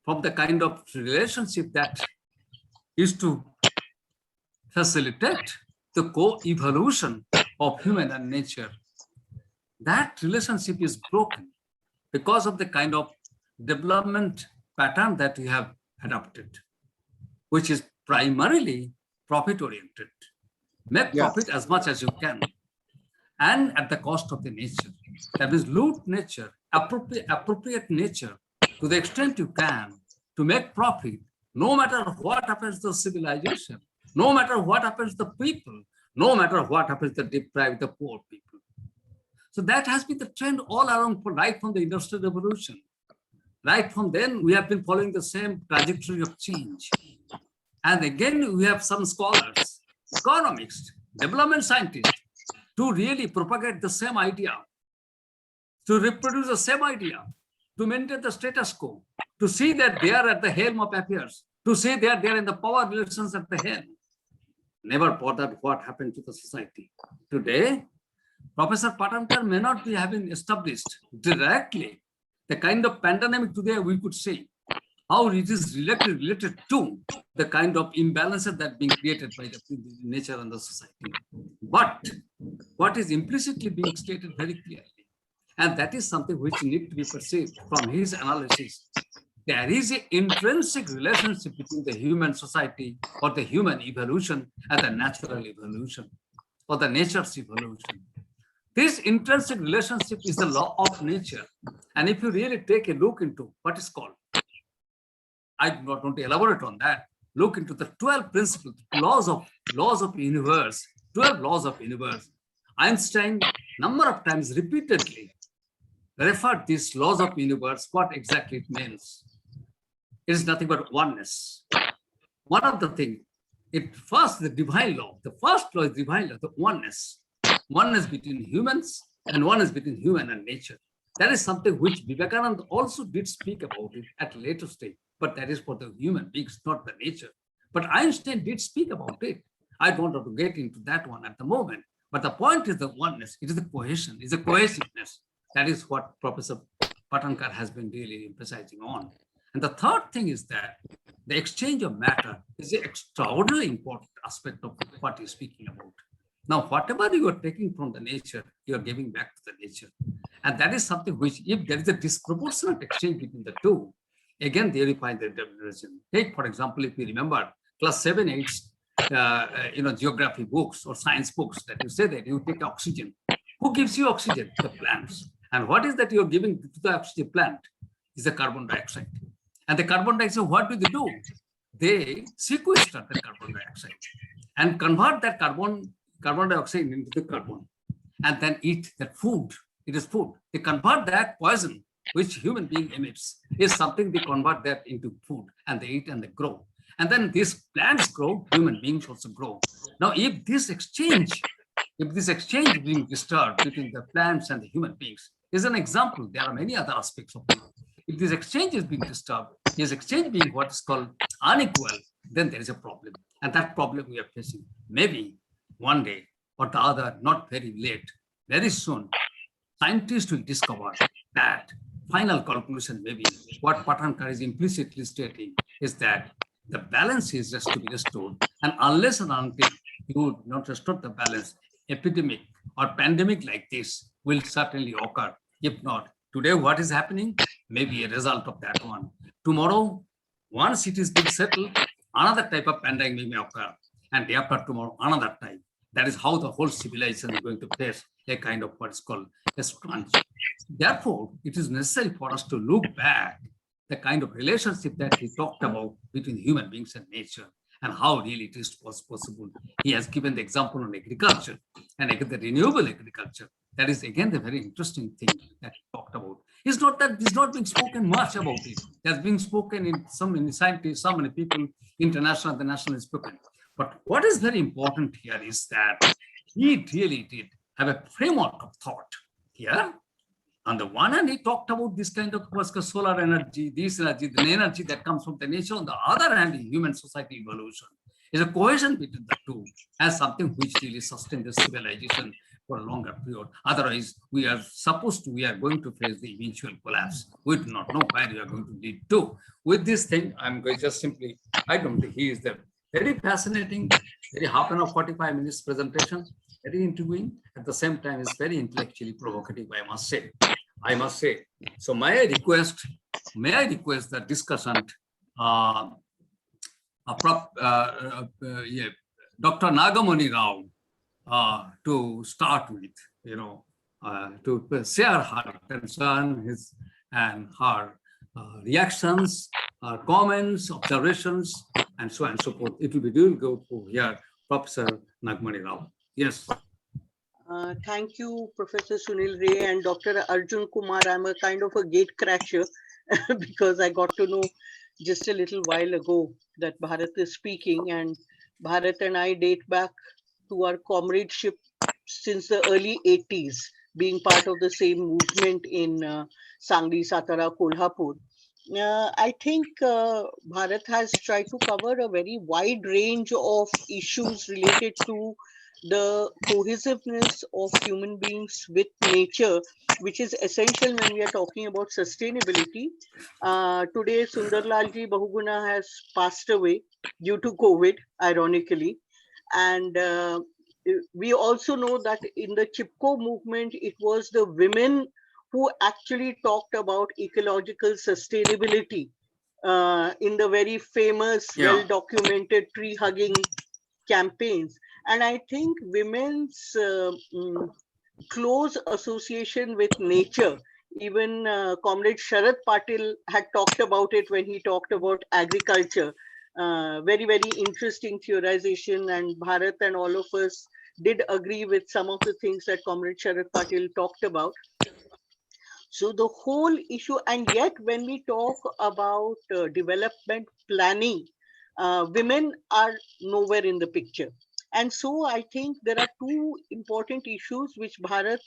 from the kind of relationship that is to facilitate the co-evolution of human and nature. That relationship is broken because of the kind of development pattern that we have adopted, which is primarily profit-oriented. Make profit as much as you can, and at the cost of the nature. That is, loot nature, appropriate nature to the extent you can to make profit, no matter what happens to the civilization, no matter what happens to the people, no matter what happens to the deprived, the poor people. So that has been the trend all around, right from the Industrial Revolution. Right from then, we have been following the same trajectory of change. And again, we have some scholars, economists, development scientists, to really propagate the same idea, to reproduce the same idea, to maintain the status quo, to see that they are at the helm of affairs, to say that they are in the power relations at the helm. Never bothered what happened to the society. Today, Professor Patankar may not be having established directly the kind of pandemic today we could say, how it is related to the kind of imbalances that being created by the nature and the society. But what is implicitly being stated very clearly, and that is something which needs to be perceived from his analysis, there is an intrinsic relationship between the human society or the human evolution and the natural evolution or the nature's evolution. This intrinsic relationship is the law of nature. And if you really take a look into what is called, I do not want to elaborate on that, look into the 12 principles, laws of universe, 12 laws of universe. Einstein, number of times repeatedly referred these laws of universe, what exactly it means. It is nothing but oneness. One of the things, first the divine law, the first law is divine law, the oneness. Oneness between humans and oneness between human and nature. That is something which Vivekananda also did speak about it at a later stage, but that is for the human beings, not the nature. But Einstein did speak about it. I don't want to get into that one at the moment. But the point is the oneness, it is the cohesion, it is the cohesiveness. That is what Professor Patankar has been really emphasizing on. And the third thing is that the exchange of matter is an extraordinarily important aspect of what he's speaking about. Now, whatever you are taking from the nature, you are giving back to the nature. And that is something which, if there is a disproportionate exchange between the two, again, there you find the division. Take, for example, if you remember, class 7, 8, geography books or science books that you say that you take oxygen. Who gives you oxygen? The plants. And what is that you're giving to the oxygen plant? Is the carbon dioxide. And the carbon dioxide, what do? They sequester the carbon dioxide and convert that carbon dioxide into the carbon and then eat that food. It is food. They convert that poison, which human being emits, is something they convert that into food and they eat and they grow. And then these plants grow, human beings also grow. Now, if this exchange being disturbed between the plants and the human beings is an example, there are many other aspects of it. If this exchange is being disturbed, this exchange being what is called unequal, then there is a problem. And that problem we are facing. Maybe one day or the other, not very late, very soon, scientists will discover that final conclusion, maybe what Patankar is implicitly stating, is that the balance is just to be restored. And unless and until you do not restore the balance, epidemic or pandemic like this will certainly occur. If not, today what is happening may be a result of that one. Tomorrow, once it is being settled, another type of pandemic may occur. And day after tomorrow, another type. That is how the whole civilization is going to face a kind of what is called a crunch. Therefore, it is necessary for us to look back the kind of relationship that he talked about between human beings and nature and how really it was possible. He has given the example on agriculture and the renewable agriculture. That is again the very interesting thing that he talked about. It's not that it's not being spoken much about it. It has been spoken in so many scientists, so many people, international, the national is spoken. But what is very important here is that he really did have a framework of thought here. On the one hand, he talked about this kind of solar energy, this energy, the energy that comes from the nature. On the other hand, human society evolution is a cohesion between the two as something which really sustains the civilization for a longer period. Otherwise, we are going to face the eventual collapse. We do not know where we are going to lead to. With this thing, I'm going just simply, I don't think he is the very fascinating, very half an hour, 45 minutes presentation, very intriguing. At the same time, it's very intellectually provocative, I must say. So may I request the discussant, Dr. Nagamani Rao, to start with, to share her concern and her reactions, her comments, observations, and so on and so forth. It will be doing good to hear Professor Nagamani Rao. Yes. Thank you, Professor Sunil Ray and Dr. Arjun Kumar. I'm a kind of a gate crasher because I got to know just a little while ago that Bharat is speaking, and Bharat and I date back to our comradeship since the early 80s, being part of the same movement in Sangli, Satara, Kolhapur. I think Bharat has tried to cover a very wide range of issues related to the cohesiveness of human beings with nature, which is essential when we are talking about sustainability. Today, Sundarlalji Bahuguna has passed away due to COVID, ironically. And we also know that in the Chipko movement, it was the women who actually talked about ecological sustainability in the very famous, well-documented tree-hugging campaigns. And I think women's close association with nature, even Comrade Sharad Patil had talked about it when he talked about agriculture. Very, very interesting theorization, and Bharat and all of us did agree with some of the things that Comrade Sharad Patil talked about. So the whole issue, and yet when we talk about development planning, women are nowhere in the picture. And so I think there are two important issues which Bharat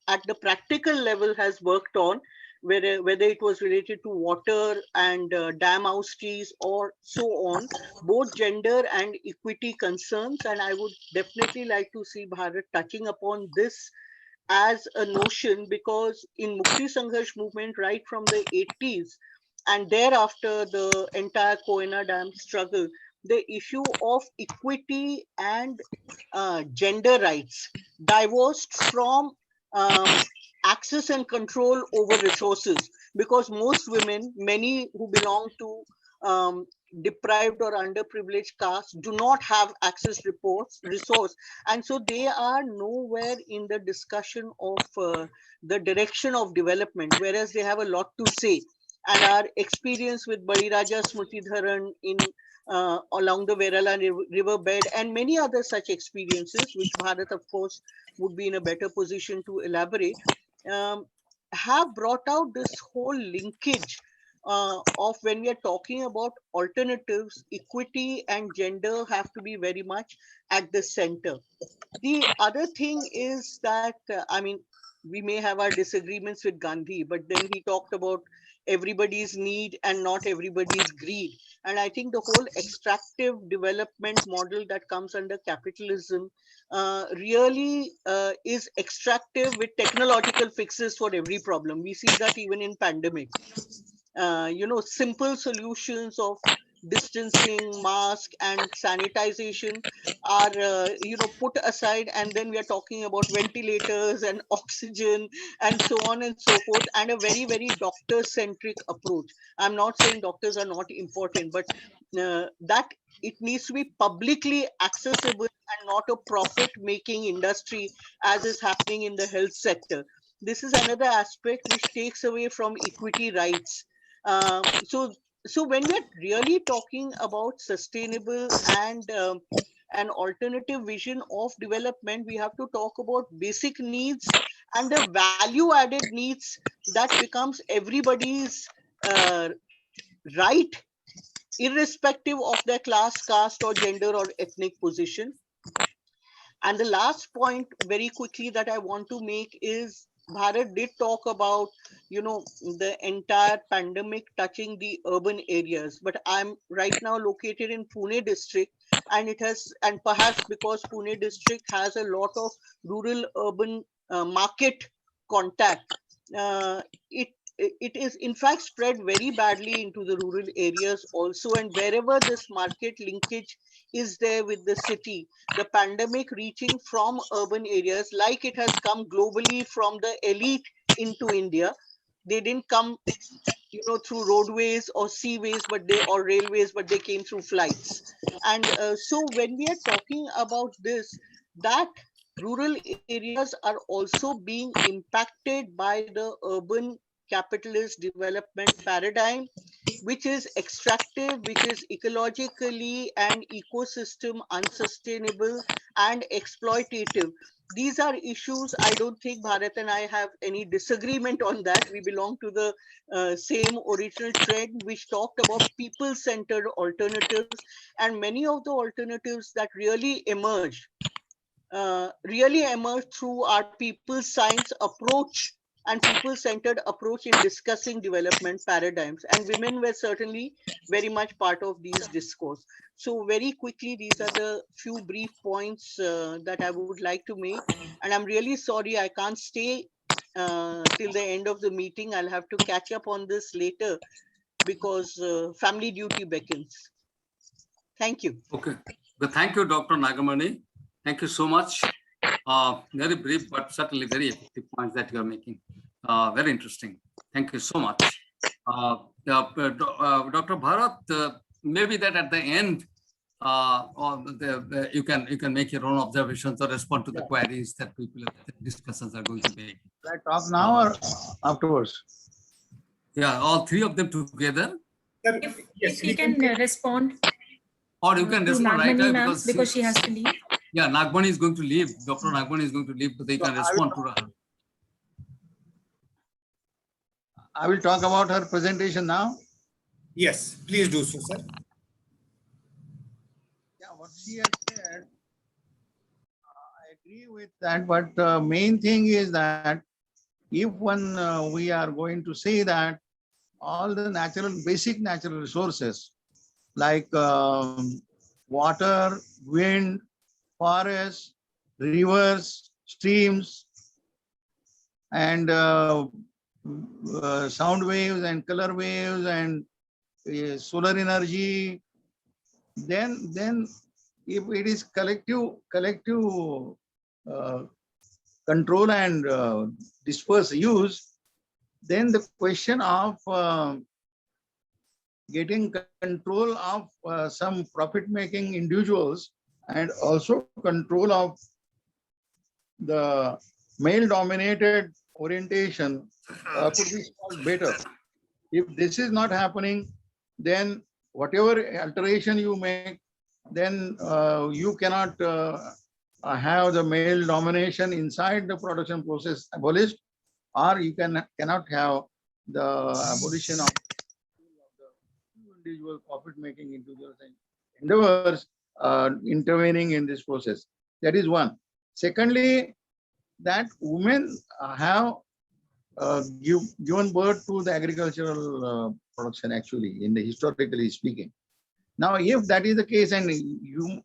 at the practical level has worked on, whether it was related to water and dam house trees or so on, both gender and equity concerns. And I would definitely like to see Bharat touching upon this as a notion, because in Mukti Sangharsh movement right from the 80s and thereafter the entire Koyna Dam struggle, the issue of equity and gender rights divorced from access and control over resources, because most women, many who belong to deprived or underprivileged castes, do not have access resource, and so they are nowhere in the discussion of the direction of development, whereas they have a lot to say. And our experience with Baliraja Smriti Dharan in along the Verala river bed and many other such experiences, which Bharat, of course, would be in a better position to elaborate, have brought out this whole linkage of when we are talking about alternatives, equity and gender have to be very much at the center. The other thing is that, I mean, we may have our disagreements with Gandhi, but then he talked about everybody's need and not everybody's greed. And I think the whole extractive development model that comes under capitalism really is extractive with technological fixes for every problem. We see that even in pandemic. Simple solutions of distancing, mask and sanitization are put aside, and then we are talking about ventilators and oxygen and so on and so forth, and a very, very doctor centric approach. I'm not saying doctors are not important, but that it needs to be publicly accessible and not a profit making industry as is happening in the health sector. This is another aspect which takes away from equity rights. So when we're really talking about sustainable and an alternative vision of development, we have to talk about basic needs and the value added needs that becomes everybody's right, irrespective of their class, caste or gender or ethnic position. And the last point very quickly that I want to make is Bharat did talk about, the entire pandemic touching the urban areas, but I'm right now located in Pune district, and and perhaps because Pune district has a lot of rural urban market contact, it it is in fact spread very badly into the rural areas also. And wherever this market linkage is there with the city, the pandemic reaching from urban areas, like it has come globally from the elite into India. They didn't come, through roadways or seaways, or railways, but they came through flights. And so when we are talking about this, that rural areas are also being impacted by the urban capitalist development paradigm, which is extractive, which is ecologically and ecosystem unsustainable and exploitative. These are issues I don't think Bharat and I have any disagreement on that. We belong to the same original trend which talked about people-centered alternatives, and many of the alternatives that really emerged through our people science approach and people-centered approach in discussing development paradigms. And women were certainly very much part of these discourse. So very quickly, these are the few brief points that I would like to make. And I'm really sorry I can't stay till the end of the meeting. I'll have to catch up on this later because family duty beckons. Thank you. Okay. Well, thank you, Dr. Nagamani. Thank you so much. Very brief, but certainly very effective points that you are making. Very interesting. Thank you so much. Dr. Bharat, maybe that at the end, you can make your own observations or respond to the queries that people, discussants are going to make. Should I talk now or afterwards? Yeah, all three of them together. If he can respond. Or you can respond right now because she has to leave. Yeah, Nagbani is going to leave. Dr. Nagbani is going to leave, but they can respond to her. I will talk about her presentation now. Yes, please do so, sir. Yeah, what she has said, I agree with that. But main thing is that if we are going to say that all the basic natural resources like water, wind, forests, rivers, streams, and sound waves and color waves and solar energy, then if it is collective uh, control and disperse use, then the question of getting control of some profit-making individuals and also control of the male-dominated orientation could be solved better. If this is not happening, then whatever alteration you make, then you cannot have the male domination inside the production process abolished, or you cannot have the abolition of the individual profit-making individuals and endeavors intervening in this process. That is one. Secondly, that women have given birth to the agricultural production, actually, in the historically speaking. Now, if that is the case, and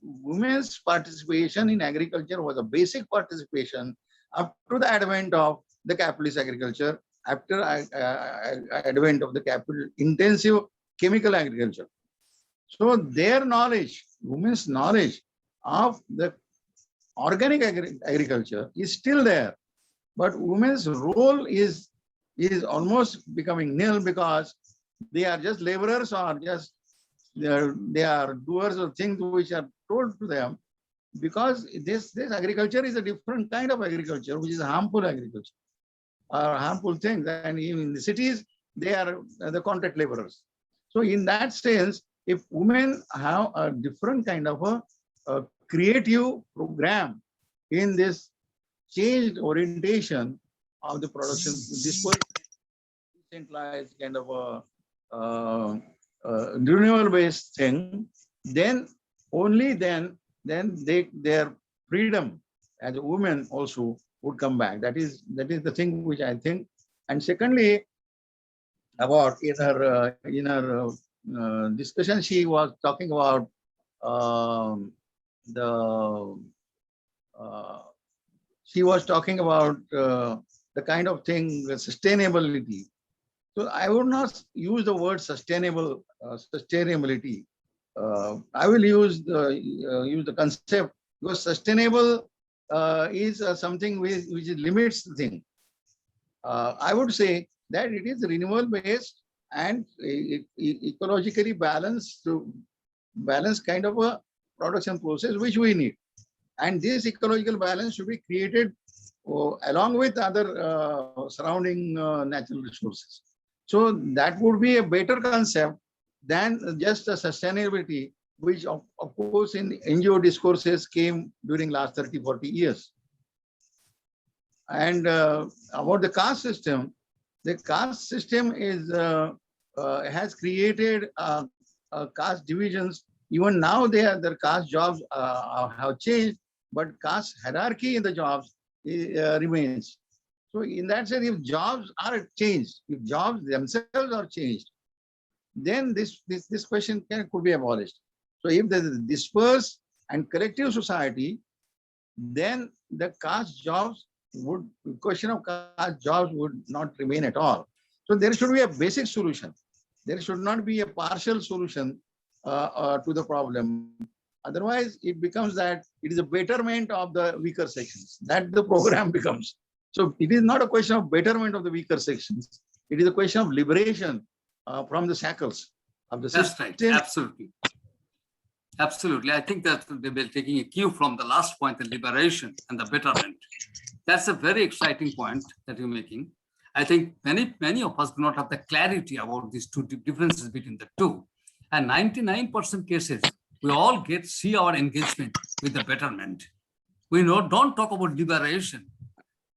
women's participation in agriculture was a basic participation up to the advent of the capitalist agriculture, after advent of the capital intensive chemical agriculture. So their knowledge, women's knowledge of the organic agriculture is still there, but women's role is almost becoming nil, because they are just laborers, or just they are doers of things which are told to them, because this agriculture is a different kind of agriculture, which is harmful agriculture or harmful things. And even in the cities, they are the contract laborers. So in that sense, if women have a different kind of a creative program in this changed orientation of the production, this decentralized kind of a renewable-based thing, then only then their freedom as a woman also would come back. That is the thing which I think. And secondly, about in her discussion, she was talking about she was talking about the kind of thing, sustainability. So I would not use the word sustainability. I will use the concept, because sustainable is something which limits the thing. I would say that it is renewable based and ecologically balanced kind of a production process which we need. And this ecological balance should be created along with other surrounding natural resources. So that would be a better concept than just a sustainability, which of course in NGO discourses came during last 30-40 years. And about the caste system is has created caste divisions. Even now their caste jobs have changed, but caste hierarchy in the jobs remains. So in that sense, if jobs are changed, if jobs themselves are changed, then this question could be abolished. So if there is a dispersed and collective society, then the caste jobs question of caste jobs would not remain at all. So there should be a basic solution. There should not be a partial solution to the problem. Otherwise, it becomes that it is a betterment of the weaker sections. That the program becomes. So it is not a question of betterment of the weaker sections. It is a question of liberation from the shackles of the system. That's right. Absolutely. Absolutely. I think that they were taking a cue from the last point, the liberation and the betterment. That's a very exciting point that you're making. I think many of us do not have the clarity about these two differences between the two. And 99% cases, we all see our engagement with the betterment. We don't talk about liberation.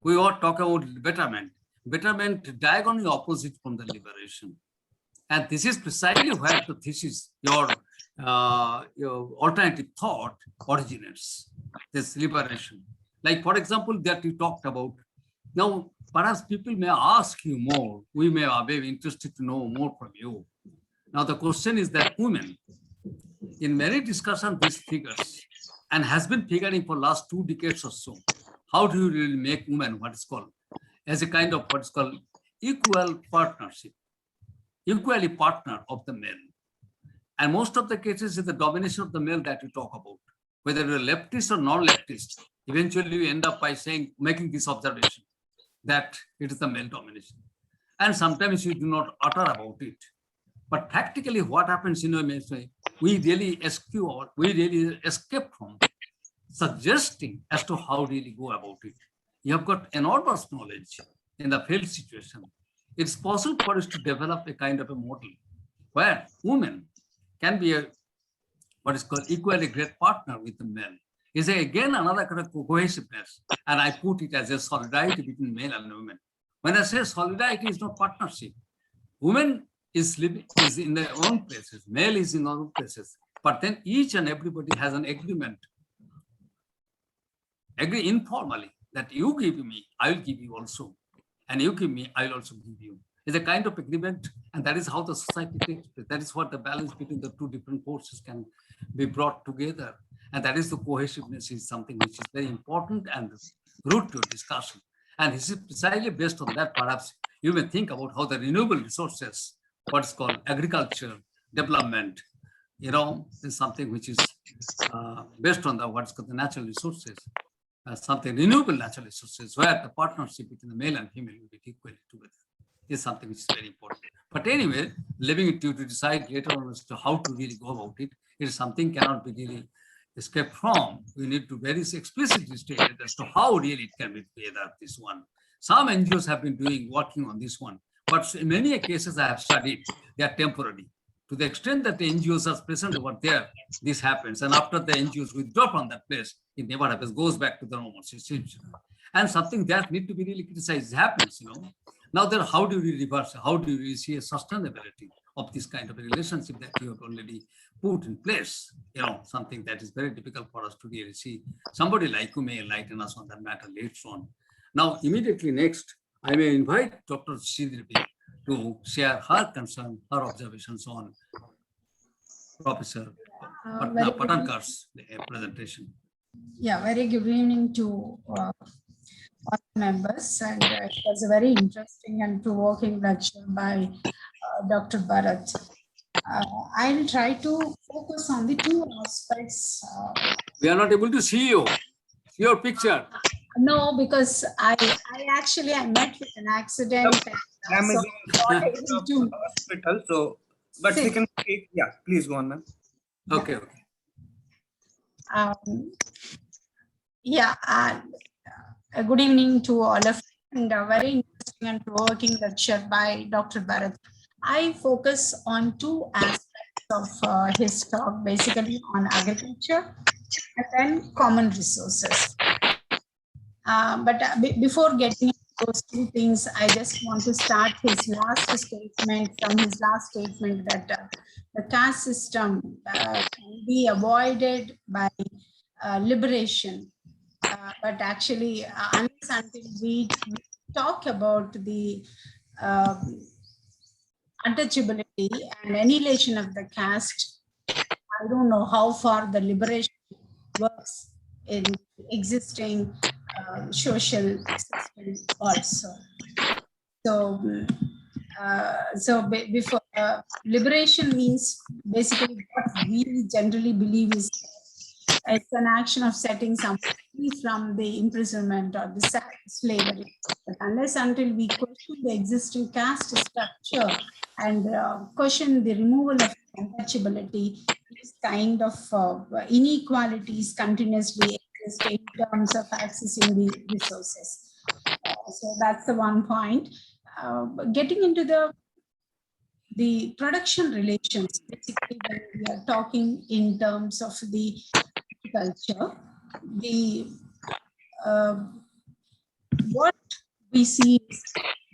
We all talk about betterment. betterment diagonally opposite from the liberation. And this is precisely where the thesis, your alternative thought originates, this liberation. Like, for example, that you talked about. Now, perhaps people may ask you more. We may be interested to know more from you. Now, the question is that women, in many discussions, this figures and has been figuring for last 2 decades or so. How do you really make women what is called as a kind of what is called equal partnership, equally partner of the male? And most of the cases is the domination of the male that you talk about. Whether you're leftist or non-leftist, eventually you end up by saying, making this observation that it is the male domination. And sometimes you do not utter about it. But practically what happens, we really escape from suggesting as to how really go about it. You have got enormous knowledge in the field situation. It's possible for us to develop a kind of a model where women can be what is called equally great partner with the men. Is again another kind of cohesiveness, and I put it as a solidarity between men and women. When I say solidarity is not partnership, women is in their own places, male is in their own places, but then each and everybody has an agreement, agree informally that you give me, I will give you also, and you give me, I will also give you. It's a kind of agreement, and that is how the society takes place. That is what the balance between the 2 different forces can be brought together. And that is the cohesiveness is something which is very important and root to discussion. And this is precisely based on that. Perhaps you may think about how the renewable resources, what's called agriculture, development, is something which is based on the what's called the natural resources, something renewable natural resources, where the partnership between the male and female will be equally together. Is something which is very important. But anyway, leaving it to you to decide later on as to how to really go about it, it is something cannot be really escaped from. We need to very explicitly state it as to how really it can be together, this one. Some NGOs have been working on this one, but in many cases I have studied, they are temporary. To the extent that the NGOs are present over there, this happens. And after the NGOs withdraw from that place, it never happens, goes back to the normal situation. And something that need to be really criticized happens, Now, then, how do you reverse? How do you really see a sustainability of this kind of a relationship that you have already put in place? Something that is very difficult for us to really see. Somebody like you may enlighten us on that matter later on. Now, immediately next, I may invite Dr. Sridevi to share her concern, her observations on Professor Patankar's presentation. Yeah, very good evening to all members, and it was a very interesting and provoking lecture by Dr. Bharat. I'll try to focus on the 2 aspects. We are not able to see you, see your picture. No, because I met with an accident. And, so not able to hospital, so but we can speak. Yeah, please go on, ma'am. Okay. Good evening to all of you, and a very interesting and provoking lecture by Dr. Bharat. I focus on 2 aspects of his talk, basically on agriculture and then common resources. But before getting into those 2 things, I just want to start his last statement that the caste system can be avoided by liberation. But actually, unless until we talk about the untouchability and annihilation of the caste, I don't know how far the liberation works in existing social system also. So before liberation means basically what we generally believe is it's an action of setting someone free from the imprisonment or the slavery. But unless until we question the existing caste structure and question the removal of untouchability, these kind of inequalities continuously exist in terms of accessing the resources. So that's the one point. Getting into the production relations, basically when we are talking in terms of the culture, what we see is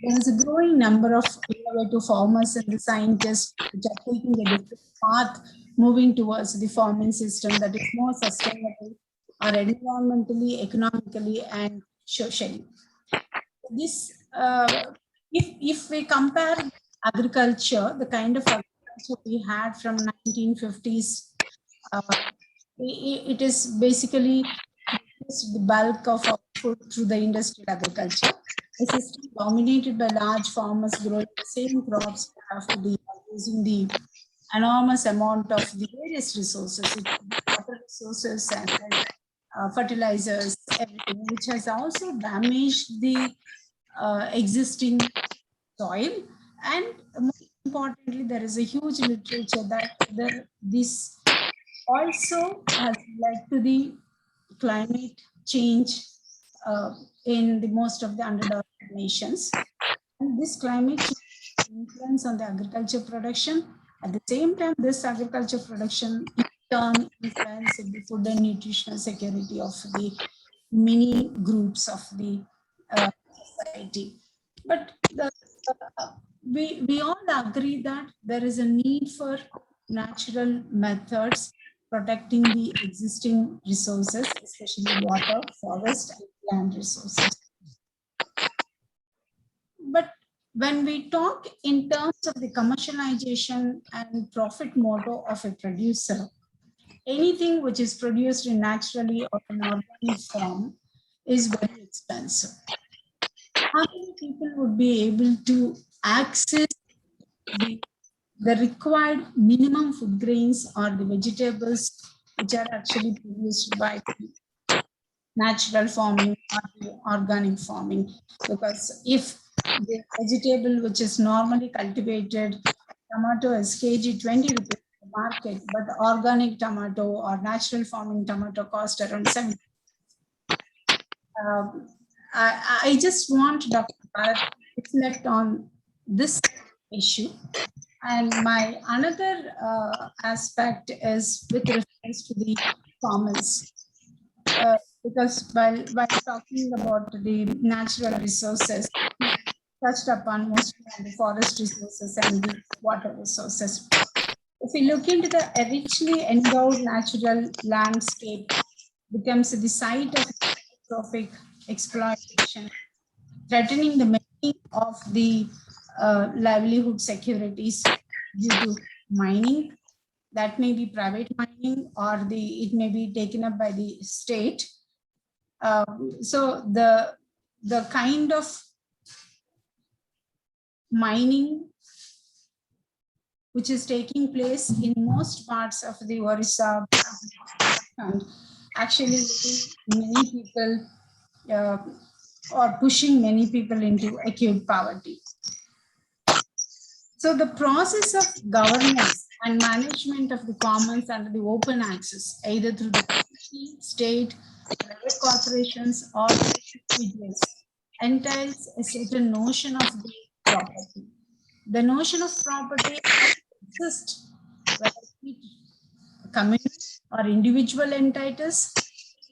there is a growing number of innovative farmers and the scientists which are taking a different path, moving towards the farming system that is more sustainable or environmentally, economically, and socially. This, if we compare agriculture, the kind of agriculture we had from 1950s, it is basically the bulk of our food through the industrial agriculture. A system dominated by large farmers growing the same crops after using the enormous amount of the various resources, water resources and fertilizers, everything, which has also damaged the existing soil. And most importantly, there is a huge literature that this also has led to the climate change in the most of the underdeveloped nations. And this climate change influence on the agriculture production. At the same time, this agriculture production in turn influences the food and nutritional security of the many groups of the society. But we all agree that there is a need for natural methods protecting the existing resources, especially water, forest, and land resources. But when we talk in terms of the commercialization and profit motto of a producer, anything which is produced in naturally or in organic form is very expensive. How many people would be able to access the required minimum food grains or the vegetables which are actually produced by natural farming or the organic farming? Because if the vegetable which is normally cultivated, tomato is kg 20 rupees in the market, but organic tomato or natural farming tomato cost around 70. I just want Dr. Bharat to reflect on this issue. And my another aspect is with reference to the commons. Because while talking about the natural resources, touched upon mostly on the forest resources and the water resources. If we look into the richly endowed natural landscape, becomes the site of catastrophic exploitation, threatening the many of the livelihood securities due to mining. That may be private mining or it may be taken up by the state. So the kind of mining which is taking place in most parts of the Orissa and actually many people or pushing many people into acute poverty. So the process of governance and management of the commons under the open access, either through the state, private corporations, or individuals, entails a certain notion of the property. The notion of property exists whether community or individual entities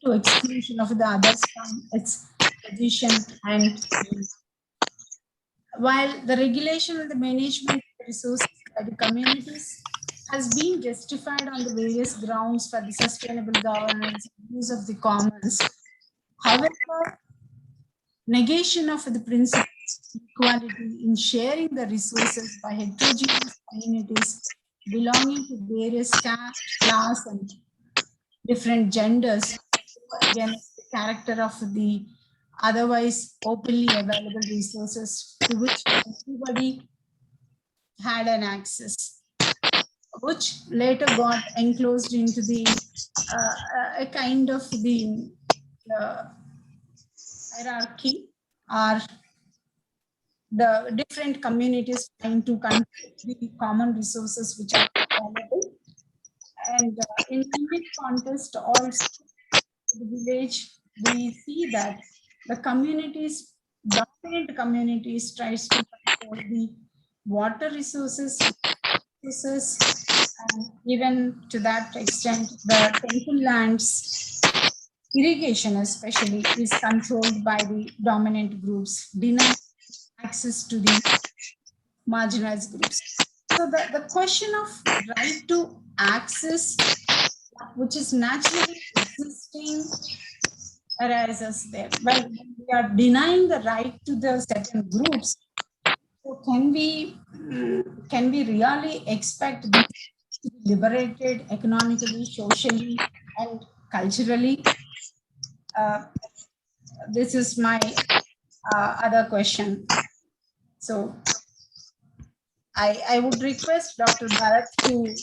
to exclusion of the others from its position and use. While the regulation and the management of the resources by the communities has been justified on the various grounds for the sustainable governance and use of the commons, however, negation of the principle of equality in sharing the resources by heterogeneous communities belonging to various caste, class, and different genders against the character of the otherwise openly available resources to which everybody had an access, which later got enclosed into the a kind of the hierarchy or the different communities trying to control the common resources which are available. And in Indian context also, the village, we see that the communities, dominant communities tries to control the water resources, and even to that extent, the temple lands, irrigation especially, is controlled by the dominant groups, denying access to the marginalized groups. So the question of right to access, which is naturally existing, arises there. When we are denying the right to the certain groups, so can we really expect these to be liberated economically, socially, and culturally? This is my other question. So I would request Dr. Bharat to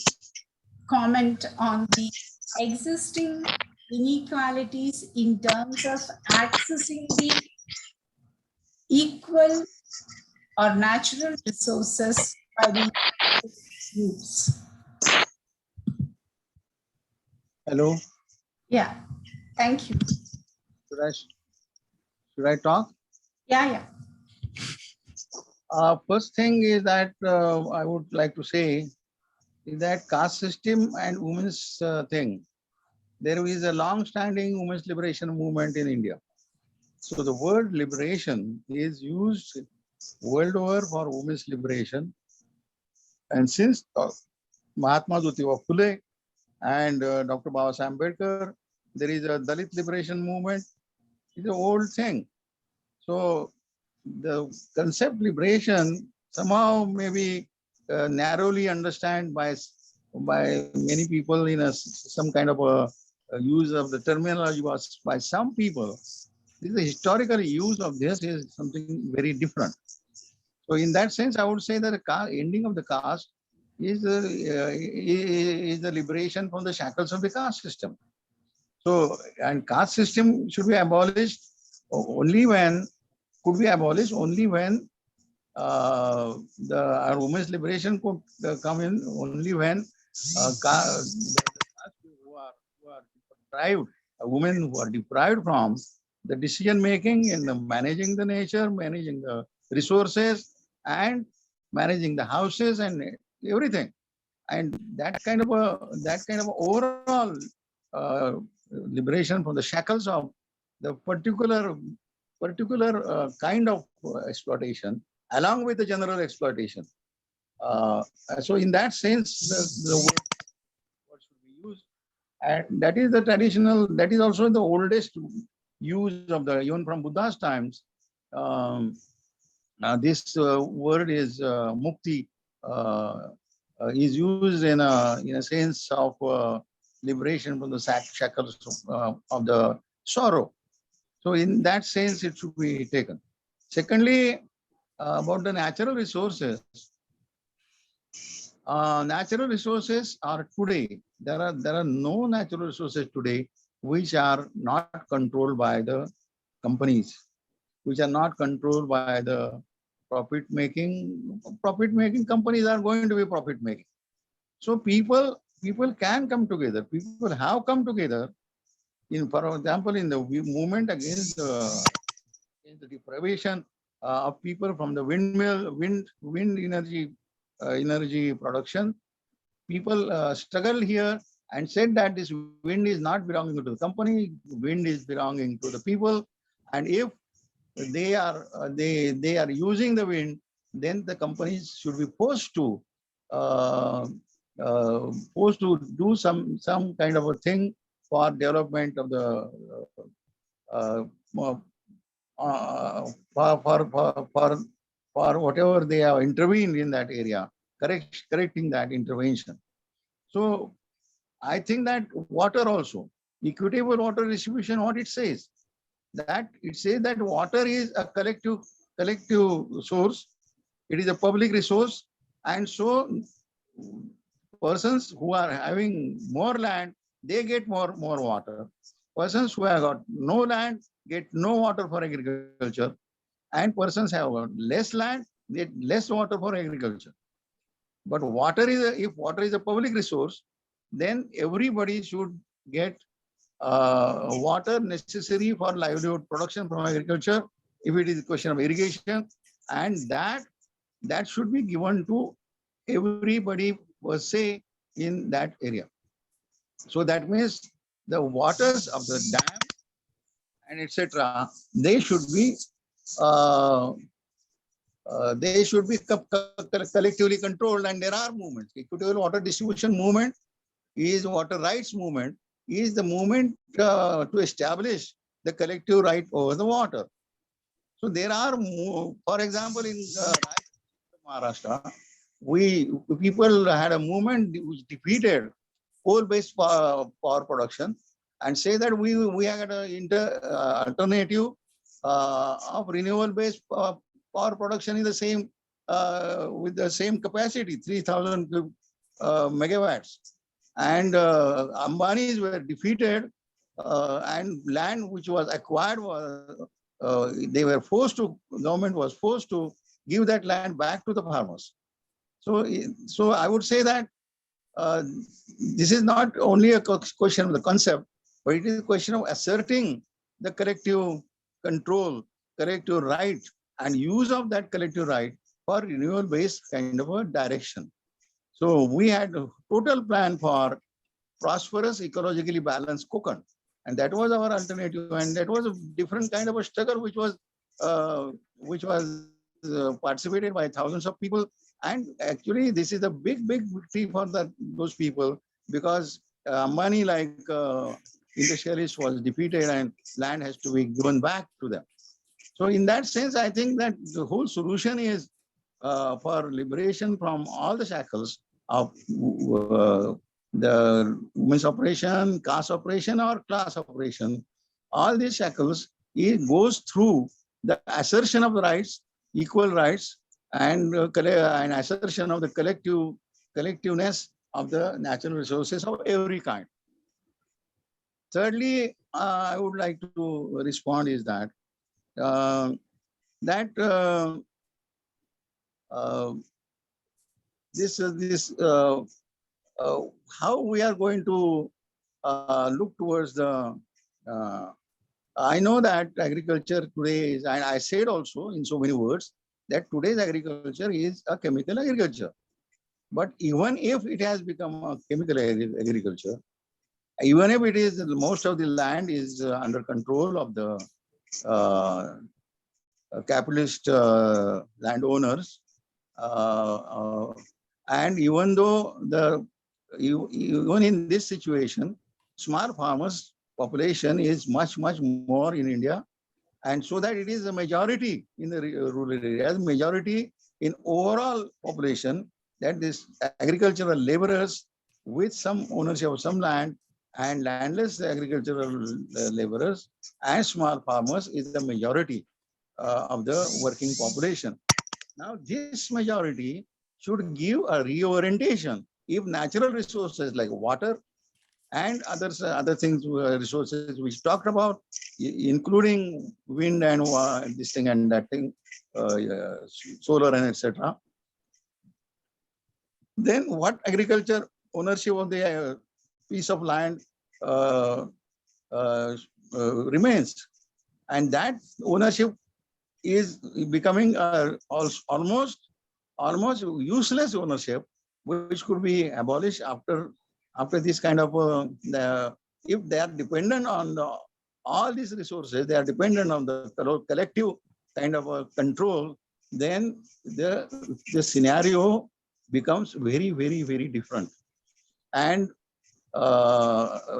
comment on the existing inequalities in terms of accessing the equal or natural resources by the groups. Hello, Yeah, thank you. should I talk? Yeah. First thing is that I would like to say is that caste system and women's thing. There is a long-standing women's liberation movement in India. So the word liberation is used world over for women's liberation. And since Mahatma Jyotirao Phule and Dr. Babasaheb Ambedkar, there is a Dalit liberation movement. It's an old thing. So the concept liberation somehow maybe narrowly understood by many people in some kind of a use of the terminology was by some people. The historical use of this is something very different. So in that sense, I would say that the ending of the caste is the liberation from the shackles of the caste system. So, and caste system should be abolished only when, could be abolished only when our women's liberation could come in only when the caste who are deprived, women who are deprived from the decision making in the managing the nature, managing the resources, and managing the houses and everything. And that kind of overall liberation from the shackles of the particular kind of exploitation, along with the general exploitation. So in that sense, the word should be used. And that is the traditional, that is also the oldest use of the, even from Buddha's times. This word is Mukti, is used in a sense of liberation from the shackles of the sorrow. So in that sense, it should be taken. Secondly, about the natural resources. Natural resources are today, there are no natural resources today which are not controlled by the companies, which are not controlled by the profit making companies are going to be profit making. So people can come together. People have come together. For example, in the movement against the deprivation of people from the wind energy production, people struggle here and said that this wind is not belonging to the company, wind is belonging to the people, and if they are using the wind, then the companies should be forced to do some kind of a thing for development of the for whatever they have intervened in that area, correcting that intervention. So I think that water also, equitable water distribution, what it says, that it says that water is a collective source. It is a public resource. And so persons who are having more land, they get more water. Persons who have got no land get no water for agriculture. And persons have got less land, get less water for agriculture. But if water is a public resource, then everybody should get water necessary for livelihood production from agriculture, if it is a question of irrigation, and that should be given to everybody per se in that area. So that means the waters of the dam and etc., they should be they should be collectively controlled, and there are movements. Equitable water distribution movement is water rights movement, is the movement to establish the collective right over the water. So there are, for example, in Maharashtra, people had a movement which defeated coal-based power production and say that we had an alternative of renewable-based power production in the same with the same capacity, 3,000 megawatts. And Ambanis were defeated, and land which was acquired was they were forced to. Government was forced to give that land back to the farmers. So I would say that this is not only a question of the concept, but it is a question of asserting the collective control, collective right, and use of that collective right for renewal-based kind of a direction. So we had a total plan for prosperous, ecologically balanced Konkan, and that was our alternative. And that was a different kind of a struggle, which was participated by thousands of people. And actually, this is a big victory for those people, because money like industrialists was defeated and land has to be given back to them. So in that sense, I think that the whole solution is for liberation from all the shackles of the women's operation, caste operation, or class operation. All these shackles, it goes through the assertion of the rights, equal rights, and assertion of the collectiveness of the natural resources of every kind. Thirdly, I would like to respond is that how we are going to look towards the. I know that agriculture today is, and I said also in so many words, that today's agriculture is a chemical agriculture. But even if it has become a chemical agriculture, even if it is, most of the land is under control of the capitalist landowners, and even though even in this situation, small farmers population is much more in India, and so that it is a majority in the rural areas, majority in overall population, that this agricultural laborers with some ownership of some land and landless agricultural laborers and small farmers is the majority of the working population. Now, this majority should give a reorientation. If natural resources like water and other things, resources which talked about, including wind and this thing and that thing, solar and etc. Then what agriculture ownership of the piece of land remains, and that ownership is becoming almost useless ownership, which could be abolished after this kind of if they are dependent on all these resources, they are dependent on the collective kind of control, then the scenario becomes very different. And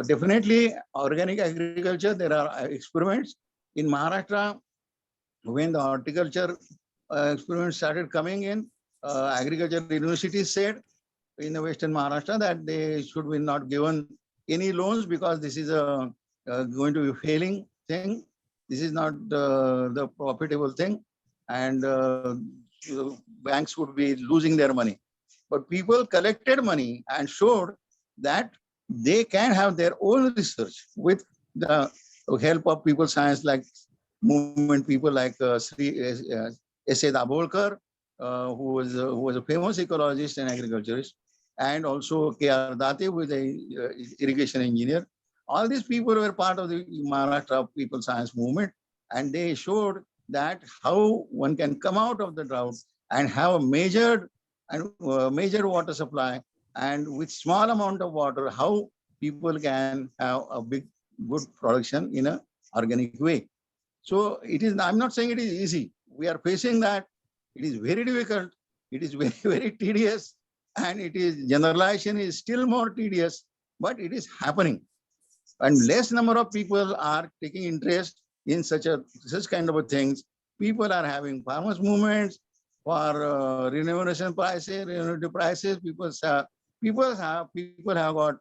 definitely organic agriculture, there are experiments in Maharashtra. When the horticulture experiments started coming in, agriculture universities said in the Western Maharashtra that they should be not given any loans, because this is going to be failing thing. This is not the profitable thing, and banks would be losing their money. But people collected money and showed that they can have their own research with the help of people science like movement people like S.A. Dabolkar, who was a famous ecologist and agriculturist, and also K.R. Date, who is an irrigation engineer. All these people were part of the Maharashtra People Science Movement, and they showed that how one can come out of the drought and have a measured water supply, and with small amount of water, how people can have a good production in an organic way. So it is. I'm not saying it is easy. We are facing that It is very difficult. It is very, very tedious, and it is generalization is still more tedious, but it is happening. And less number of people are taking interest in such kind of things. People are having farmers' movements for remuneration prices, remunerative prices. People have got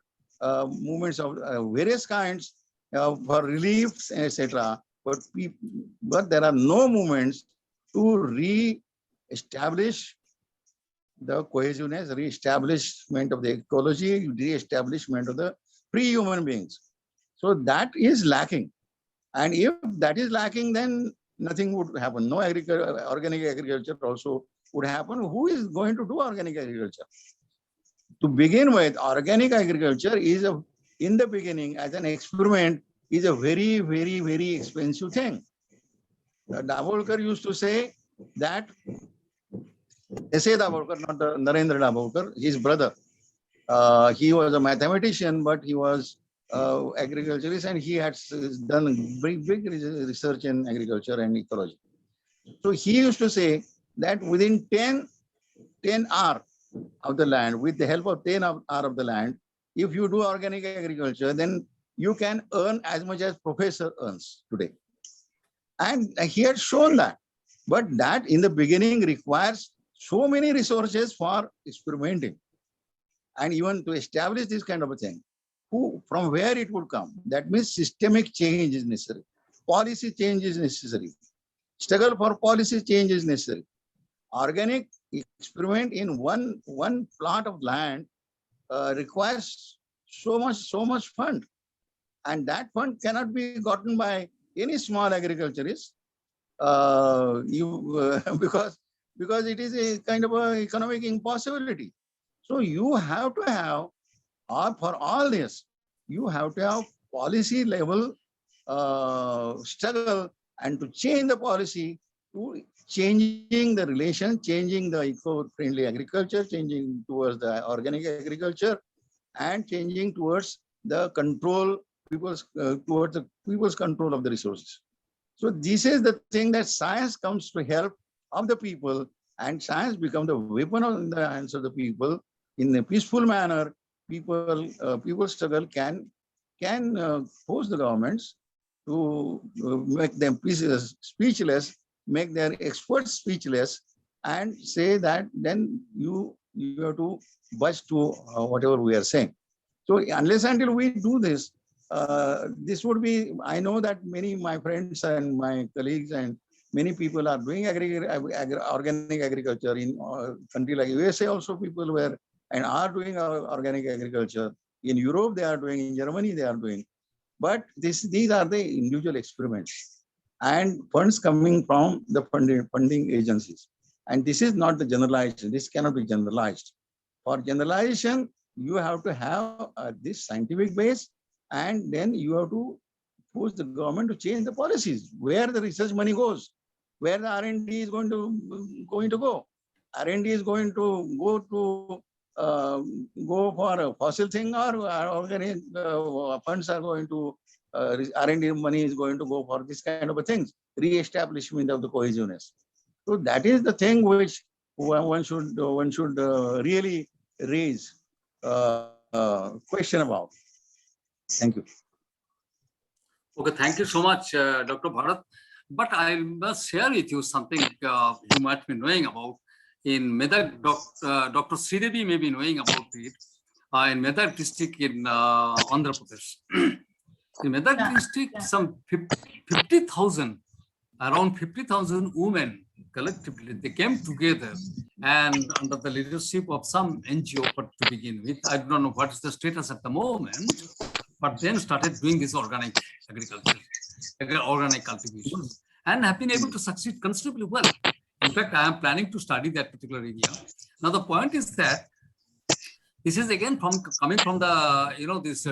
movements of various kinds for reliefs, etc. But there are no movements to re-establish the cohesiveness, re-establishment of the ecology, re-establishment of the pre-human beings. So that is lacking. And if that is lacking, then nothing would happen. No organic agriculture also would happen. Who is going to do organic agriculture? To begin with, organic agriculture is in the beginning, as an experiment, is a very, very, very expensive thing. Davolkar used to say that, S.A. Davolkar, not Narendra Davolkar, his brother. He was a mathematician, but he was agriculturist, and he had done big research in agriculture and ecology. So he used to say that within 10 hours of the land, with the help of 10 hours of the land, if you do organic agriculture, then you can earn as much as professor earns today. And he had shown that. But that in the beginning requires so many resources for experimenting. And even to establish this kind of a thing, from where it would come? That means systemic change is necessary. Policy change is necessary. Struggle for policy change is necessary. Organic experiment in one plot of land requires so much fund. And that fund cannot be gotten by any small agriculturist because it is a kind of an economic impossibility. So you have to have, for all this, you have to have policy level struggle and to change the policy to changing the relation, changing the eco-friendly agriculture, changing towards the organic agriculture, and changing towards the control, towards the people's control of the resources. So this is the thing that science comes to help of the people, and science becomes the weapon in the hands of the people in a peaceful manner. People struggle can force the governments to make them speechless, make their experts speechless, and say that then you have to budge to whatever we are saying. So unless until we do this, this would be, I know that many my friends and my colleagues and many people are doing organic agriculture in a country like USA. Also people were and are doing organic agriculture. In Europe, they are doing, in Germany, they are doing. But these are the individual experiments and funds coming from the funding agencies. And this is not the generalization. This cannot be generalized. For generalization, you have to have this scientific base, and then you have to push the government to change the policies, where the research money goes, where the R&D is going to go. R&D is going to go for a fossil thing, or organic funds are going to, R&D money is going to go for this kind of a things, re-establishment of the cohesiveness. So that is the thing which one should really raise question about. Thank you. Okay, thank you so much, Dr. Bharat. But I must share with you something you might be knowing about. In Medak, Dr. Sridevi may be knowing about it. In Medak district in Andhra Pradesh. In Medak district, some 50,000, around 50,000 women collectively, they came together and under the leadership of some NGO to begin with. I don't know what is the status at the moment, but then started doing this organic agriculture, organic cultivation, and have been able to succeed considerably well. In fact, I am planning to study that particular area. Now, the point is that this is again coming from the, this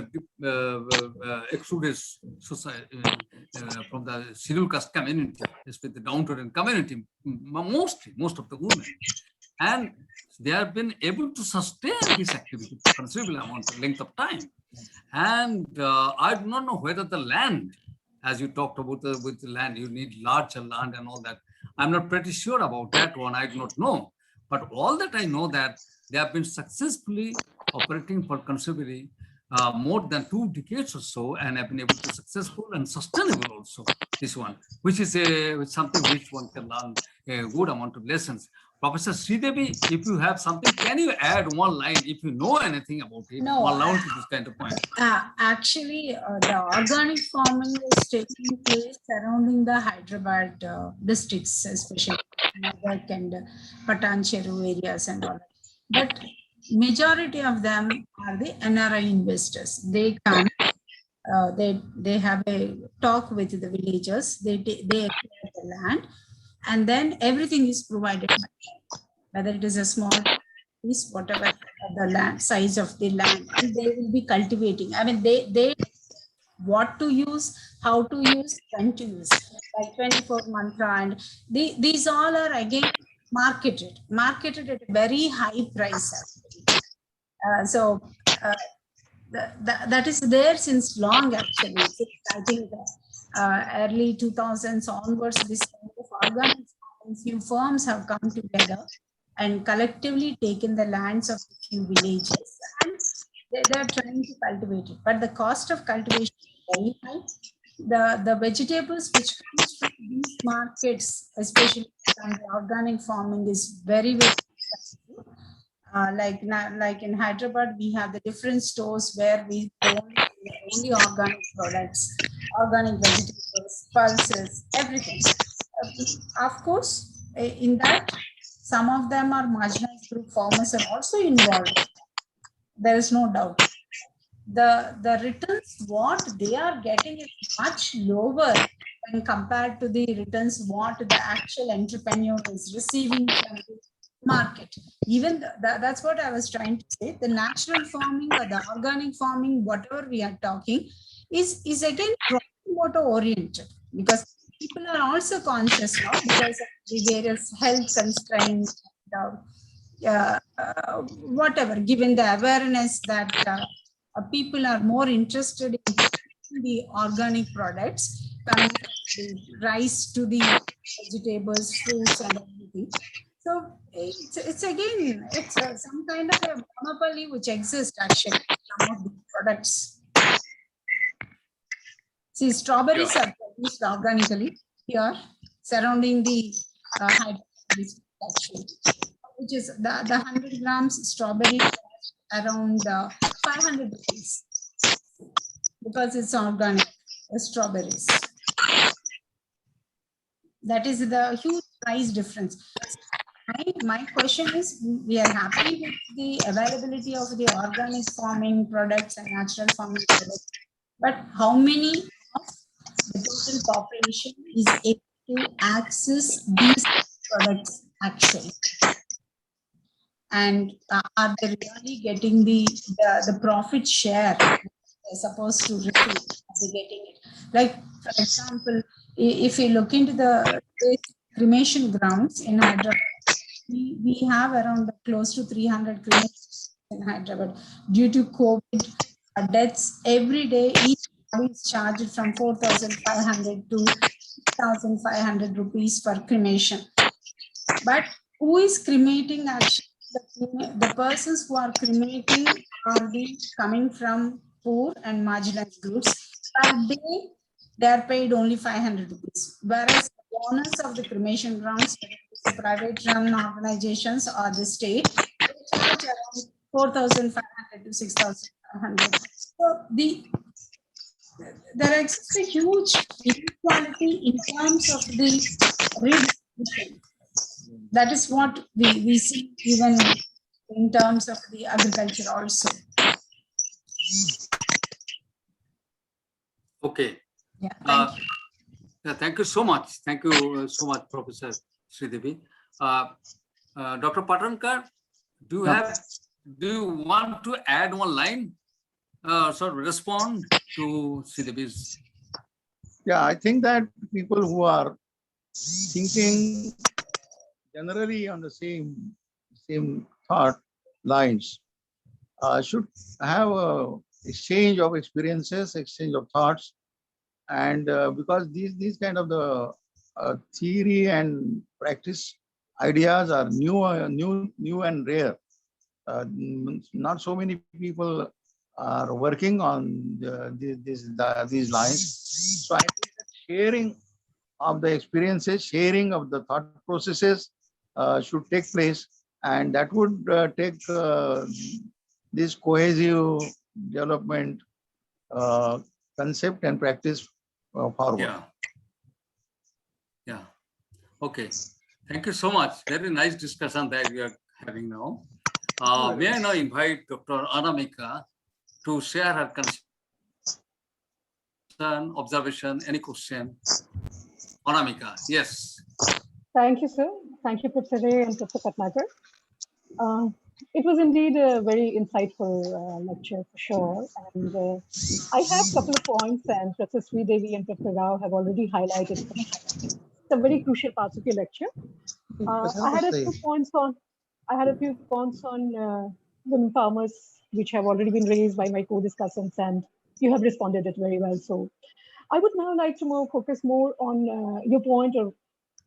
excluded society, from the scheduled caste community, especially the downtrodden community, most of the women. And they have been able to sustain this activity for considerable amount of length of time. And I do not know whether the land, as you talked about with the land, you need larger land and all that. I'm not pretty sure about that one. I do not know. But all that I know that they have been successfully operating for considerably more than 2 decades or so, and have been able to successful and sustainable also, this one, which is something which one can learn a good amount of lessons. Professor Sridevi, if you have something, can you add one line if you know anything about it? No, one line to this kind of point. Actually, the organic farming is taking place surrounding the Hyderabad districts, especially Medak and Patankar areas and all. But majority of them are the NRI investors. They come, they have a talk with the villagers. They acquire the land, and then everything is provided by them, whether it is a small piece, whatever the land size of the land, and they will be cultivating. I mean, they what to use, how to use, when to use, like 24 mantra, and these all are again marketed at a very high price. So that is there since long, actually. Since, I think early 2000s onwards, this kind of organic few firms have come together and collectively taken the lands of a few villages, and they are trying to cultivate it. But the cost of cultivation is very high. The vegetables which comes from these markets, especially from the organic farming, is very, very expensive. Like in Hyderabad, we have the different stores where we only organic products, organic vegetables, pulses, everything. Of course, in that, some of them are marginalized group farmers are also involved. There is no doubt. The returns what they are getting is much lower when compared to the returns what the actual entrepreneur is receiving from the market. Even that's what I was trying to say. The natural farming or the organic farming, whatever we are talking, is again water oriented, because people are also conscious now because of the various health constraints, whatever, given the awareness that people are more interested in the organic products, coming from the rice to the vegetables, fruits, and everything. So it's again, it's some kind of a monopoly which exists actually, some of the products. See, strawberries are produced organically here, surrounding the actually, which is the 100 grams strawberry around 500 rupees, because it's organic strawberries. That is the huge price difference. My question is, we are happy with the availability of the organic farming products and natural farming products, but how many of the total population is able to access these products actually? And are they really getting the profit share they're supposed to receive? Are they getting it? Like, for example, if you look into the cremation grounds in Hyderabad, we have around close to 300 cremations in Hyderabad. Due to COVID deaths, every day each body is charged from 4,500 to 6,500 rupees for cremation. But who is cremating actually? The persons who are cremating are coming from poor and marginalized groups. Per day, they are paid only 500 rupees. Whereas the owners of the cremation grounds, the private run organizations or the state, they charge around 4,500 to 6,500. So there exists a huge inequality in terms of the redistribution. That is what we see even in terms of the agriculture also. Okay. Yeah, thank you so much. Thank you so much, Professor Sridevi. Dr. Patankar, do you want to add one line? Respond to Sridevi's. Yeah, I think that people who are thinking generally on the same thought lines should have a exchange of experiences, exchange of thoughts, and because these kind of the theory and practice ideas are new and rare. Not so many people are working on these lines. So I think that sharing of the experiences, sharing of the thought processes should take place, and that would take this cohesive development concept and practice forward. Yeah. Yeah. Okay. Thank you so much. Very nice discussion that we are having now. May I now invite Dr. Anamika to share her concern, observation, any question? Anamika, yes. Thank you, sir. Thank you, Professor Ray and Professor Patnakar. It was indeed a very insightful lecture for sure. And I have a couple of points, and Professor Sridevi and Professor Rao have already highlighted some very crucial parts of your lecture. I had a few points on women farmers, which have already been raised by my co-discussants, and you have responded it very well. So I would now like to focus more on your point, or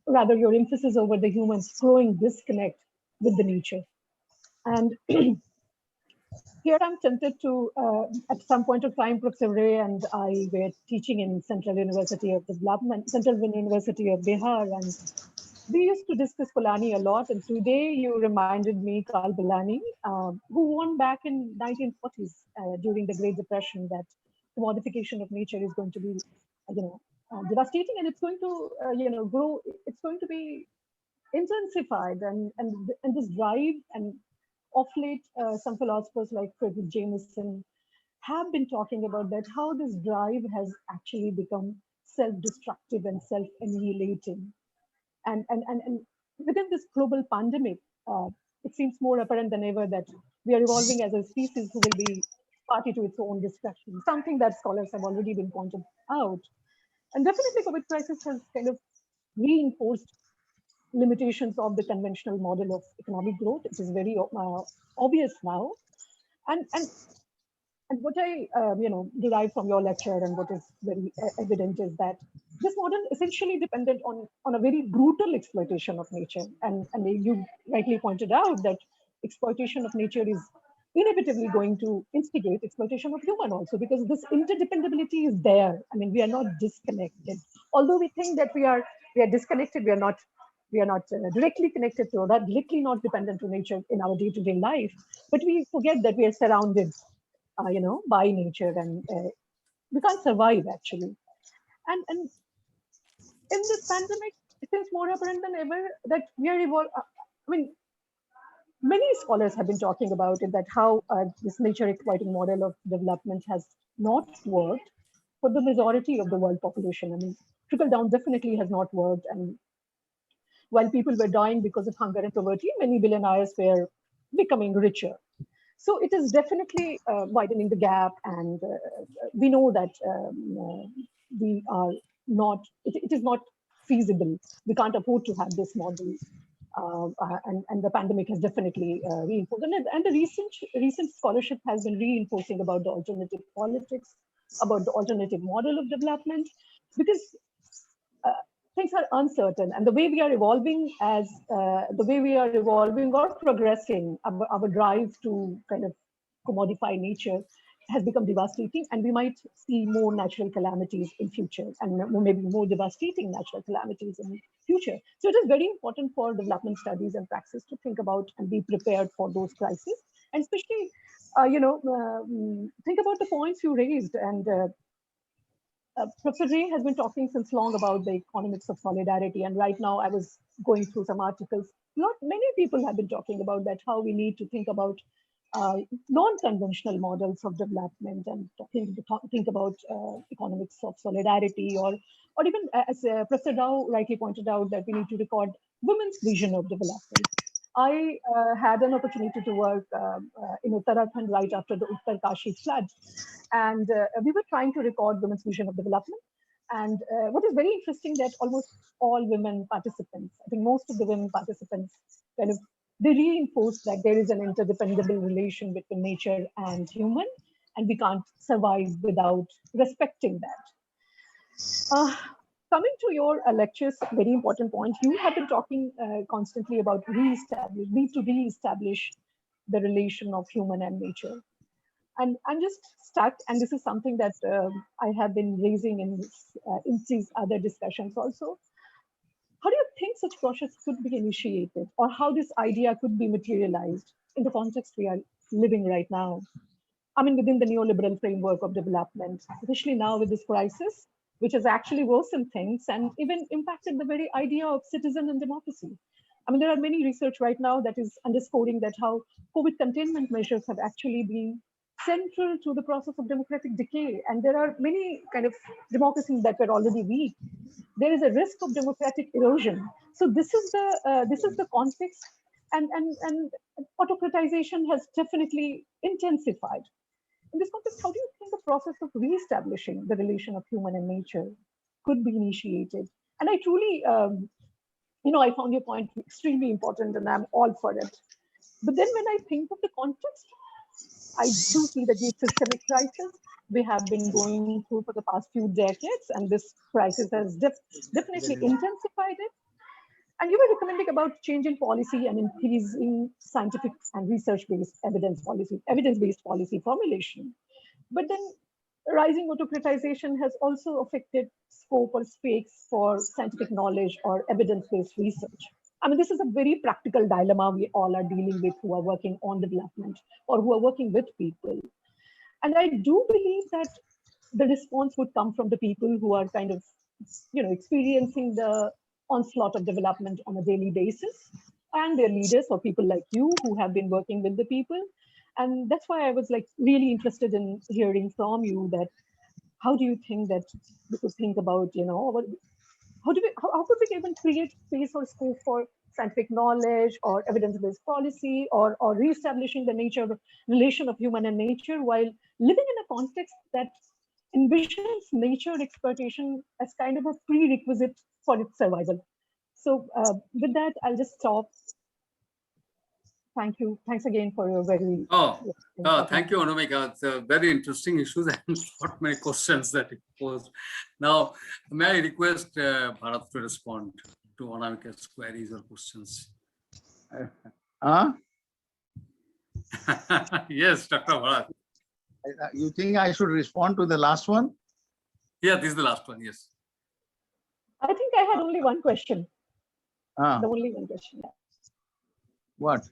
rather your emphasis over the human's growing disconnect with the nature. And here I'm tempted to, at some point of time, Professor Ray and I were teaching in Central University of Bihar, and we used to discuss Polanyi a lot. And today you reminded me Karl Polanyi, who warned back in 1940s during the Great Depression that the modification of nature is going to be, devastating, and it's going to, grow. It's going to be intensified, and this drive, and of late, some philosophers like Frederick Jameson have been talking about that, how this drive has actually become self-destructive and self-annihilating. And within this global pandemic, it seems more apparent than ever that we are evolving as a species who will be party to its own destruction, something that scholars have already been pointed out. And definitely COVID crisis has kind of reinforced limitations of the conventional model of economic growth. It is very obvious now. And what I derive from your lecture, and what is very evident, is that this model essentially depended on a very brutal exploitation of nature. And you rightly pointed out that exploitation of nature is inevitably going to instigate exploitation of human also, because this interdependability is there. I mean, we are not disconnected. Although we think that we are disconnected, we are not directly connected to, or directly not dependent to nature in our day-to-day life. But we forget that we are surrounded, by nature, and we can't survive actually. And in this pandemic, it seems more apparent than ever that we are evolving. I mean, many scholars have been talking about it, that how this nature exploiting model of development has not worked for the majority of the world population. I mean, trickle down definitely has not worked. And while people were dying because of hunger and poverty, many billionaires were becoming richer. So it is definitely widening the gap, and we know that we are not. It is not feasible. We can't afford to have this model, and the pandemic has definitely reinforced. And the recent scholarship has been reinforcing about the alternative politics, about the alternative model of development, because things are uncertain, and the way we are evolving or progressing, our drive to kind of commodify nature has become devastating, and we might see more natural calamities in future, and maybe more devastating natural calamities in future. So it is very important for development studies and praxis to think about and be prepared for those crises, and especially, think about the points you raised. And Professor Ray has been talking since long about the economics of solidarity, and right now I was going through some articles. Many people have been talking about that, how we need to think about non-conventional models of development, and think about economics of solidarity, or even, as Professor Rao rightly pointed out, that we need to record women's vision of development. I had an opportunity to work in Uttarakhand right after the Uttarkashi flood, and we were trying to record women's vision of development. And what is very interesting, that almost all women participants, I think most of the women participants, kind of, they reinforced that there is an interdependable relation between nature and human, and we can't survive without respecting that. Coming to your lectures, very important point. You have been talking constantly about need to re-establish the relation of human and nature. And I'm just stuck, and this is something that I have been raising in these other discussions also. How do you think such process could be initiated, or how this idea could be materialized in the context we are living right now? I mean, within the neoliberal framework of development, especially now with this crisis, which has actually worsened things and even impacted the very idea of citizen and democracy. I mean, there are many research right now that is underscoring that how COVID containment measures have actually been central to the process of democratic decay. And there are many kind of democracies that were already weak. There is a risk of democratic erosion. So this is the context, and autocratization has definitely intensified. In this context, how do you think the process of re-establishing the relation of human and nature could be initiated? And I truly, I found your point extremely important, and I'm all for it. But then when I think of the context, I do see the deep systemic crisis we have been going through for the past few decades, and this crisis has definitely intensified it. And you were recommending about changing policy and increasing scientific and research-based evidence-based policy formulation. But then rising autocratization has also affected scope or space for scientific knowledge or evidence-based research. I mean, this is a very practical dilemma we all are dealing with who are working on development or who are working with people. And I do believe that the response would come from the people who are kind of, experiencing the onslaught of development on a daily basis, and their leaders or people like you who have been working with the people. And that's why I was like really interested in hearing from you that how do you think that we could think about, how could we even create space or scope for scientific knowledge or evidence-based policy or reestablishing the relation of human and nature while living in a context that envisions nature exploitation as kind of a prerequisite for its survival. So with that, I'll just stop. Thank you. Thanks again for your very... Thank you, Anamika. It's a very interesting issues and not many questions that you posed. Now, may I request Bharat to respond to Anamika's queries or questions? Yes, Dr. Bharat. You think I should respond to the last one? Yeah, this is the last one, yes. I think I had only one question. The only one question. Yeah. What?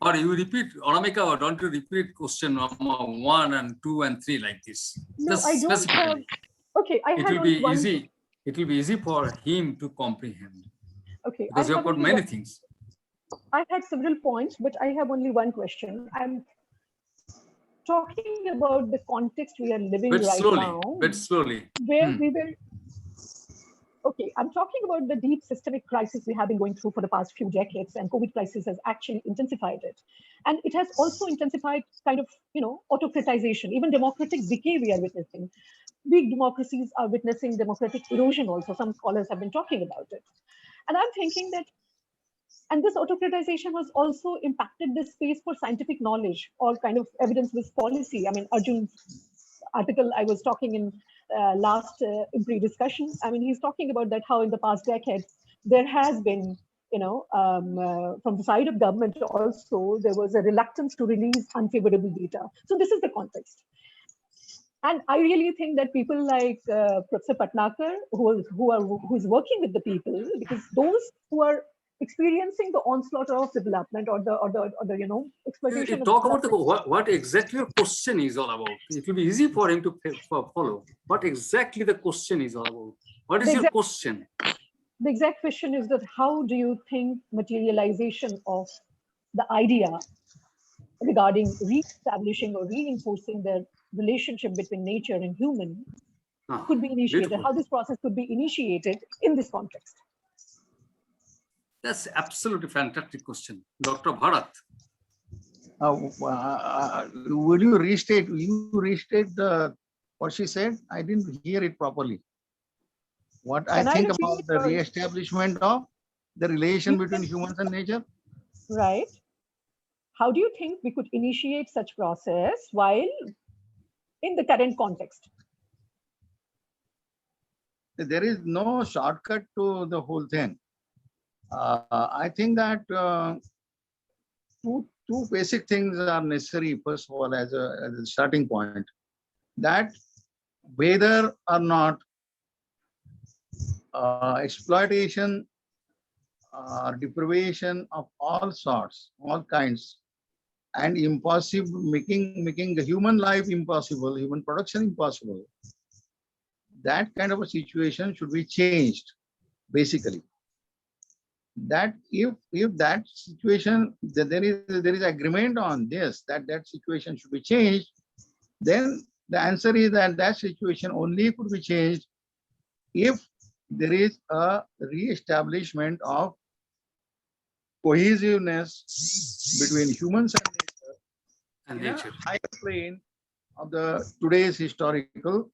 Or you repeat, Anamika, or don't you repeat question number 1 and 2 and 3 like this? No, I don't have... Okay, it will be easy. It will be easy for him to comprehend. Okay. Because you have got many things. I had several points, but I have only one question. I'm talking about the context we are living now. But slowly. Where we will... Okay, I'm talking about the deep systemic crisis we have been going through for the past few decades, and COVID crisis has actually intensified it. And it has also intensified kind of, autocratization, even democratic decay we are witnessing. Big democracies are witnessing democratic erosion also. Some scholars have been talking about it. And I'm thinking that, and this autocratization has also impacted the space for scientific knowledge or kind of evidence-based policy. I mean, Arjun's article I was talking in last IMPRI discussion. I mean, he's talking about that how in the past decade there has been, from the side of government also, there was a reluctance to release unfavorable data. So this is the context. And I really think that people like Professor Patnankar, who is working with the people, because those who are experiencing the onslaught of development or the exploitation. You talk about what exactly your question is all about. It will be easy for him to follow. What exactly the question is all about? What is your question? The exact question is that how do you think materialization of the idea regarding re-establishing or reinforcing the relationship between nature and human could be initiated? Beautiful. How this process could be initiated in this context? That's absolutely fantastic question. Dr. Bharat. Would you restate? What she said? I didn't hear it properly. What I think about the re-establishment of the relation between humans and nature? Right. How do you think we could initiate such process while in the current context? there is no shortcut to the whole thing. I think that two basic things are necessary, first of all, as a starting point, that whether or not exploitation or deprivation of all sorts, all kinds, and impossible, making the human life impossible, human production impossible, that kind of a situation should be changed, basically. That if that situation, that there is agreement on this, that situation should be changed, then the answer is that that situation only could be changed if there is a re-establishment of cohesiveness between humans and nature, in a higher plane of the today's historical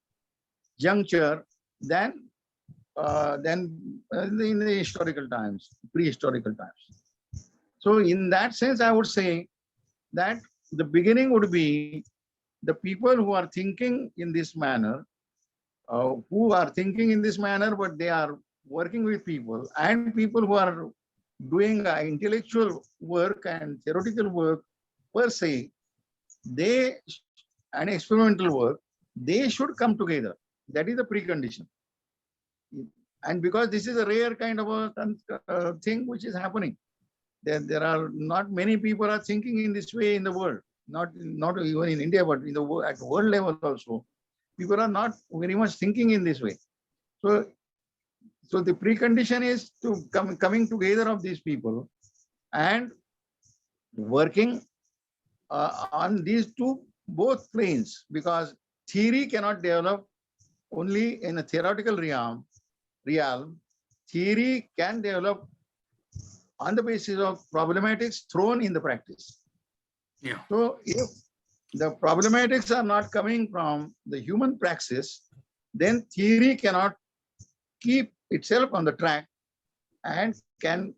juncture than in the historical times, prehistorical times. So in that sense, I would say that the beginning would be the people who are thinking in this manner, but they are working with people, and people who are doing intellectual work and theoretical work per se, and experimental work, they should come together. That is the precondition. And because this is a rare kind of a thing which is happening, there are not many people are thinking in this way in the world, not even in India, but in the world, at world level also, people are not very much thinking in this way. So the precondition is to coming together of these people and working on these both planes, because theory cannot develop only in a theoretical realm. Theory can develop on the basis of problematics thrown in the practice. Yeah. So if the problematics are not coming from the human praxis, then theory cannot keep itself on the track and can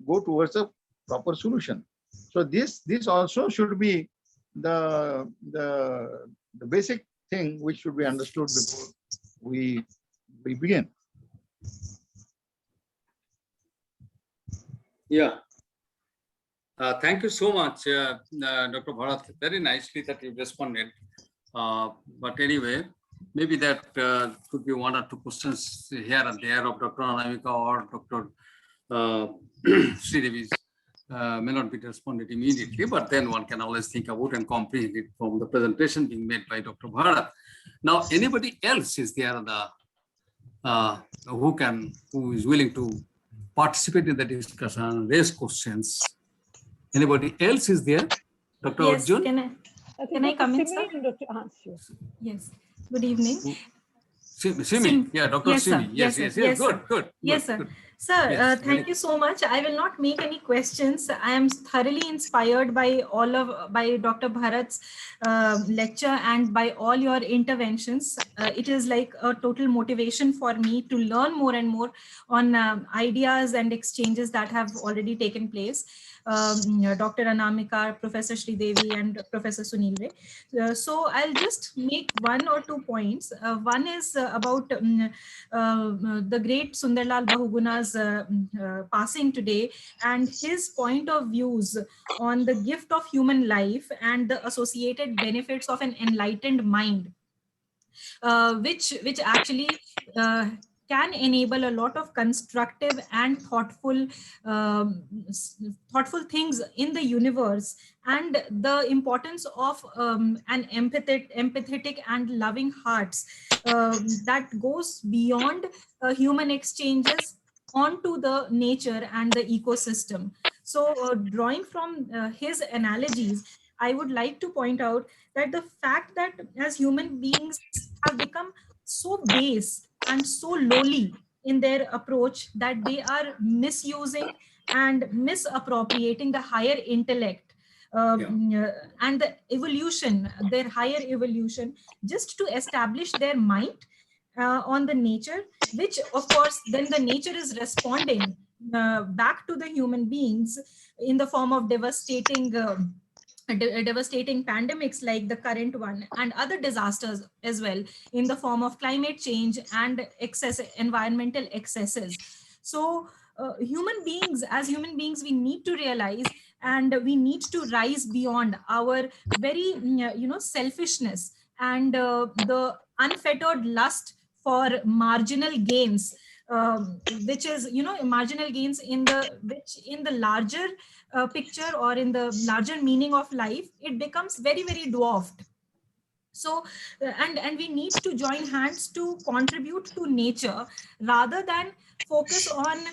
go towards a proper solution. So this also should be the basic thing which should be understood before we begin. Yeah. Thank you so much, Dr. Bharat. Very nicely that you responded. But anyway, maybe that could be one or two questions here and there of Dr. Anamika or Dr. Sridevi's may not be responded immediately, but then one can always think about and comprehend it from the presentation being made by Dr. Bharat. Now, anybody else is there who is willing to participate in the discussion, raise questions? Anybody else is there? Dr. Yes, Arjun? can I come in, sir? Sure. Yes. Good evening. Simi. Yeah, Dr. Yes, Simi. sir. Yes. Good. Yes, sir. Good. Sir, Yes, thank you so much. I will not make any questions. I am thoroughly inspired by Dr. Bharat's lecture and by all your interventions. It is like a total motivation for me to learn more and more on ideas and exchanges that have already taken place. Dr. Anamika, Professor Sridevi, and Professor Sunil Ray. So I'll just make one or 2 points. One is about the great Sundarlal Bahuguna's passing today, and his point of views on the gift of human life and the associated benefits of an enlightened mind, which actually can enable a lot of constructive and thoughtful things in the universe, and the importance of an empathetic and loving hearts that goes beyond human exchanges onto the nature and the ecosystem. So drawing from his analogies, I would like to point out that the fact that as human beings have become so base and so lowly in their approach that they are misusing and misappropriating the higher intellect and the evolution, their higher evolution, just to establish their might on the nature, which of course then the nature is responding back to the human beings in the form of devastating devastating pandemics like the current one, and other disasters as well, in the form of climate change and environmental excesses. So as human beings, we need to realize, and we need to rise beyond our very selfishness and the unfettered lust for marginal gains, which is marginal gains in the larger picture, or in the larger meaning of life, it becomes very, very dwarfed. So and we need to join hands to contribute to nature, rather than focus on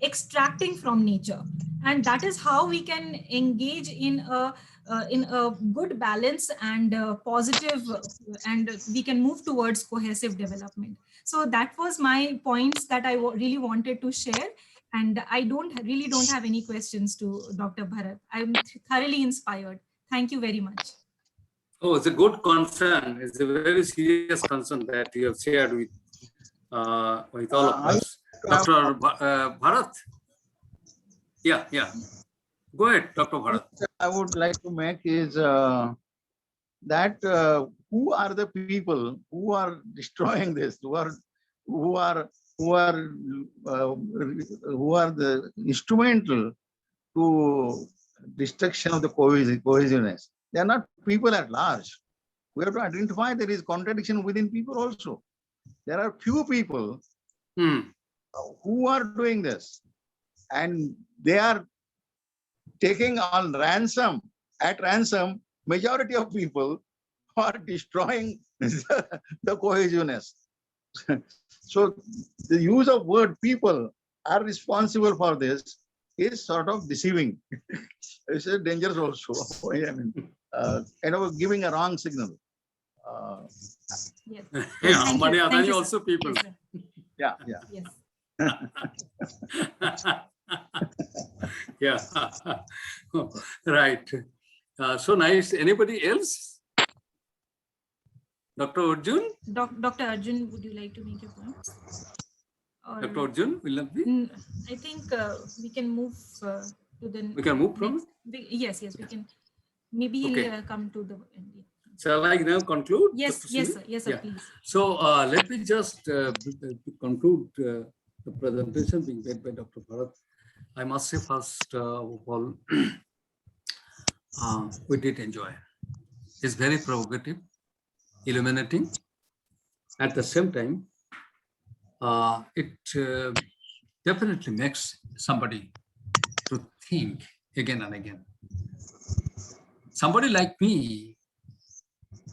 extracting from nature. And that is how we can engage in a good balance and positive, and we can move towards cohesive development. So that was my points that I really wanted to share. And I really don't have any questions to Dr. Bharat. I'm thoroughly inspired. Thank you very much. Oh, it's a good concern. It's a very serious concern that you have shared with all of us. Dr. Bharat? Yeah. Go ahead, Dr. Bharat. I would like to make is that who are the people who are destroying this, who are the instrumental to destruction of the cohesiveness. They are not people at large. We have to identify there is contradiction within people also. There are few people who are doing this, and they are taking on ransom, majority of people are destroying the cohesiveness. So the use of word people are responsible for this is sort of deceiving. It's dangerous also. I mean, kind of giving a wrong signal. Yes. Yeah, Money Adani also people. Yes, Yeah. Yes. Yeah. Right. So nice. Anybody else? Dr. Arjun? Dr. Arjun, would you like to make your points? Or, Dr. Arjun, will that be? I think we can move to the. We can move from? Yes, we can. Maybe he'll come to the end. Shall I now conclude? Yes, sir. Yes, sir, please. So let me just conclude the presentation being made by Dr. Bharat. I must say first of all, we did enjoy. It's very provocative, illuminating. At the same time, it definitely makes somebody to think again and again. Somebody like me,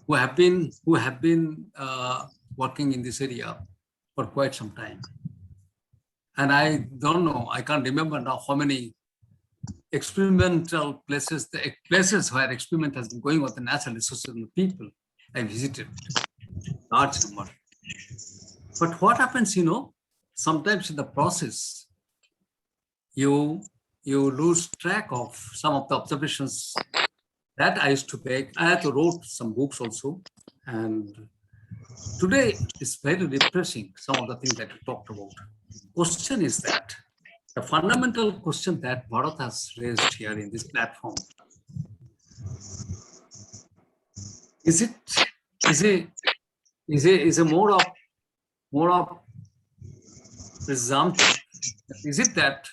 who have been working in this area for quite some time, and I don't know, I can't remember now how many experimental places, the places where experiment has been going on the natural resources and the people I visited, large number. But what happens, sometimes in the process, you lose track of some of the observations that I used to make. I had to wrote some books also. And today it's very depressing, some of the things that we talked about. Question is that the fundamental question that Bharat has raised here in this platform, is a more of presumption? Is it that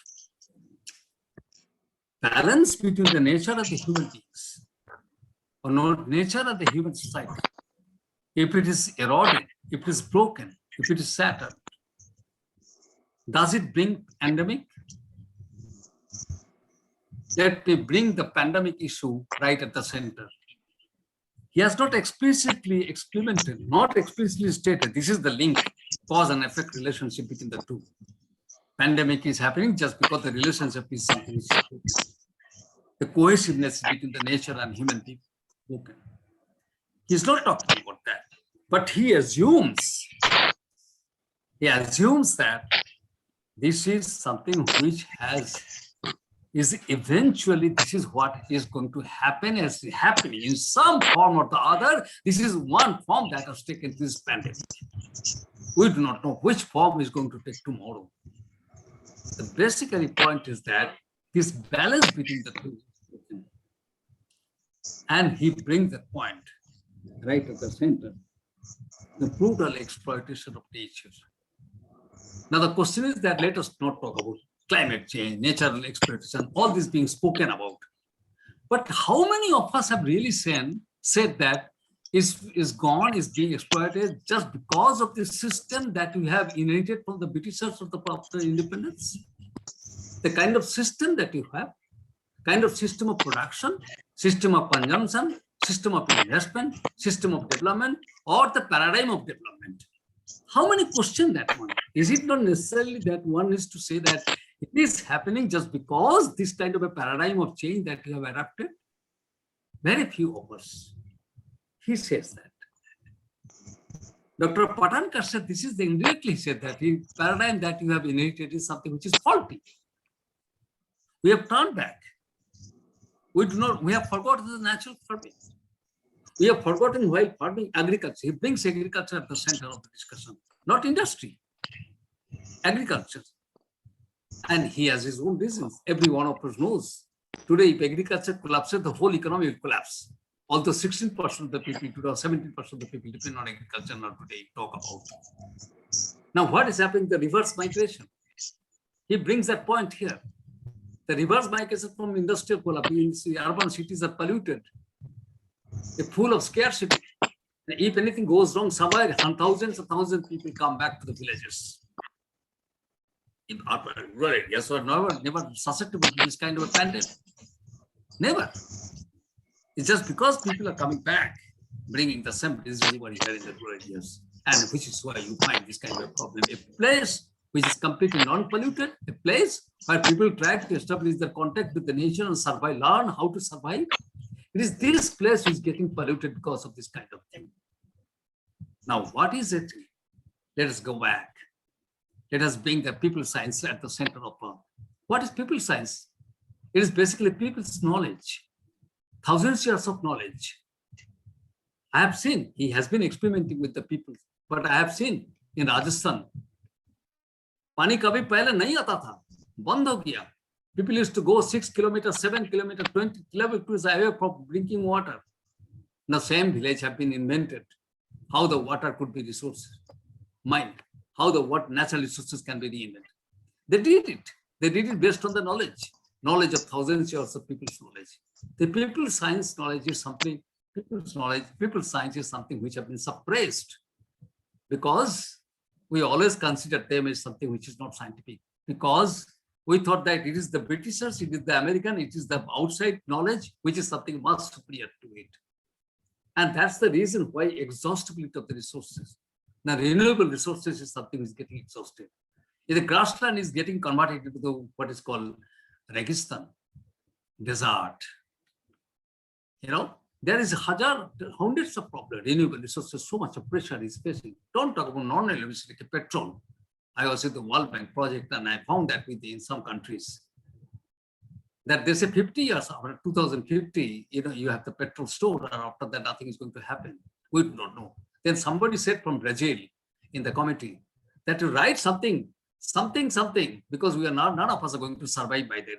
balance between the nature of the human beings or not nature of the human society, if it is eroded, if it is broken, if it is shattered, does it bring pandemic? Let me bring the pandemic issue right at the center. He has not explicitly experimented, not explicitly stated, this is the link, cause and effect relationship between the two. Pandemic is happening just because the relationship is something. The cohesiveness between the nature and human being. Okay. He's not talking about that, but he assumes that this is something which is eventually, this is what is going to happen, as happening in some form or the other. This is one form that has taken this pandemic. We do not know which form is going to take tomorrow. The basically point is that this balance between the two. And he brings that point right at the center, the brutal exploitation of nature. Now the question is that let us not talk about climate change, natural exploitation, all this being spoken about. But how many of us have really said that is being exploited just because of the system that we have inherited from the Britishers after independence? The kind of system that you have, kind of system of production, system of consumption, system of investment, system of development, or the paradigm of development. How many question that one? Is it not necessarily that one is to say that it is happening just because this kind of a paradigm of change that you have adapted? Very few of us. He says that. Dr. Patankar said this is indirectly said that the paradigm that you have inherited is something which is faulty. We have turned back. We have forgotten the natural farming. We have forgotten while farming agriculture. He brings agriculture at the center of the discussion, not industry, agriculture. And he has his own reasons. Every one of us knows. Today, if agriculture collapses, the whole economy will collapse. Although 16% of the people today, or 17% of the people depend on agriculture, not today talk about. Now, what is happening? The reverse migration. He brings that point here. The reverse migration from industrial collapse, urban cities are polluted. They're full of scarcity. If anything goes wrong somewhere, thousands and thousands of people come back to the villages. In urban rural areas were never susceptible to this kind of a pandemic. Never. It's just because people are coming back, bringing the same disease over here in the rural areas, and which is why you find this kind of problem. A place which is completely non-polluted, a place where people try to establish their contact with the nature and survive, learn how to survive. It is this place which is getting polluted because of this kind of thing. Now, what is it? Let us go back. Let us bring the people science at the center of what is people science? It is basically people's knowledge, thousands of years of knowledge. I have seen, he has been experimenting with the people, but I have seen in Rajasthan, पानी कभी पहले नहीं आता था, बंद हो गया. People used to go 6 kilometers, 7 kilometers, 20 kilometers away from drinking water. Now, same village have been invented. How the water could be resources, mined, how the what natural resources can be reinvented. They did it. They did it based on the knowledge of thousands of years of people's knowledge. The people science knowledge is something, people science is something which have been suppressed because we always consider them as something which is not scientific, because we thought that it is the Britishers, it is the American, it is the outside knowledge, which is something much superior to it. And that's the reason why exhaustibility of the resources. Now, renewable resources is something which is getting exhausted. If the grassland is getting converted into what is called Registan, desert, there is hundreds of problems. Renewable resources, so much of pressure is facing. Don't talk about non-renewable like petrol. I was in the World Bank project and I found that in some countries that they say 50 years after 2050, you have the petrol stored, and after that nothing is going to happen. We do not know. Then somebody said from Brazil in the committee that to write something, because none of us are going to survive by then.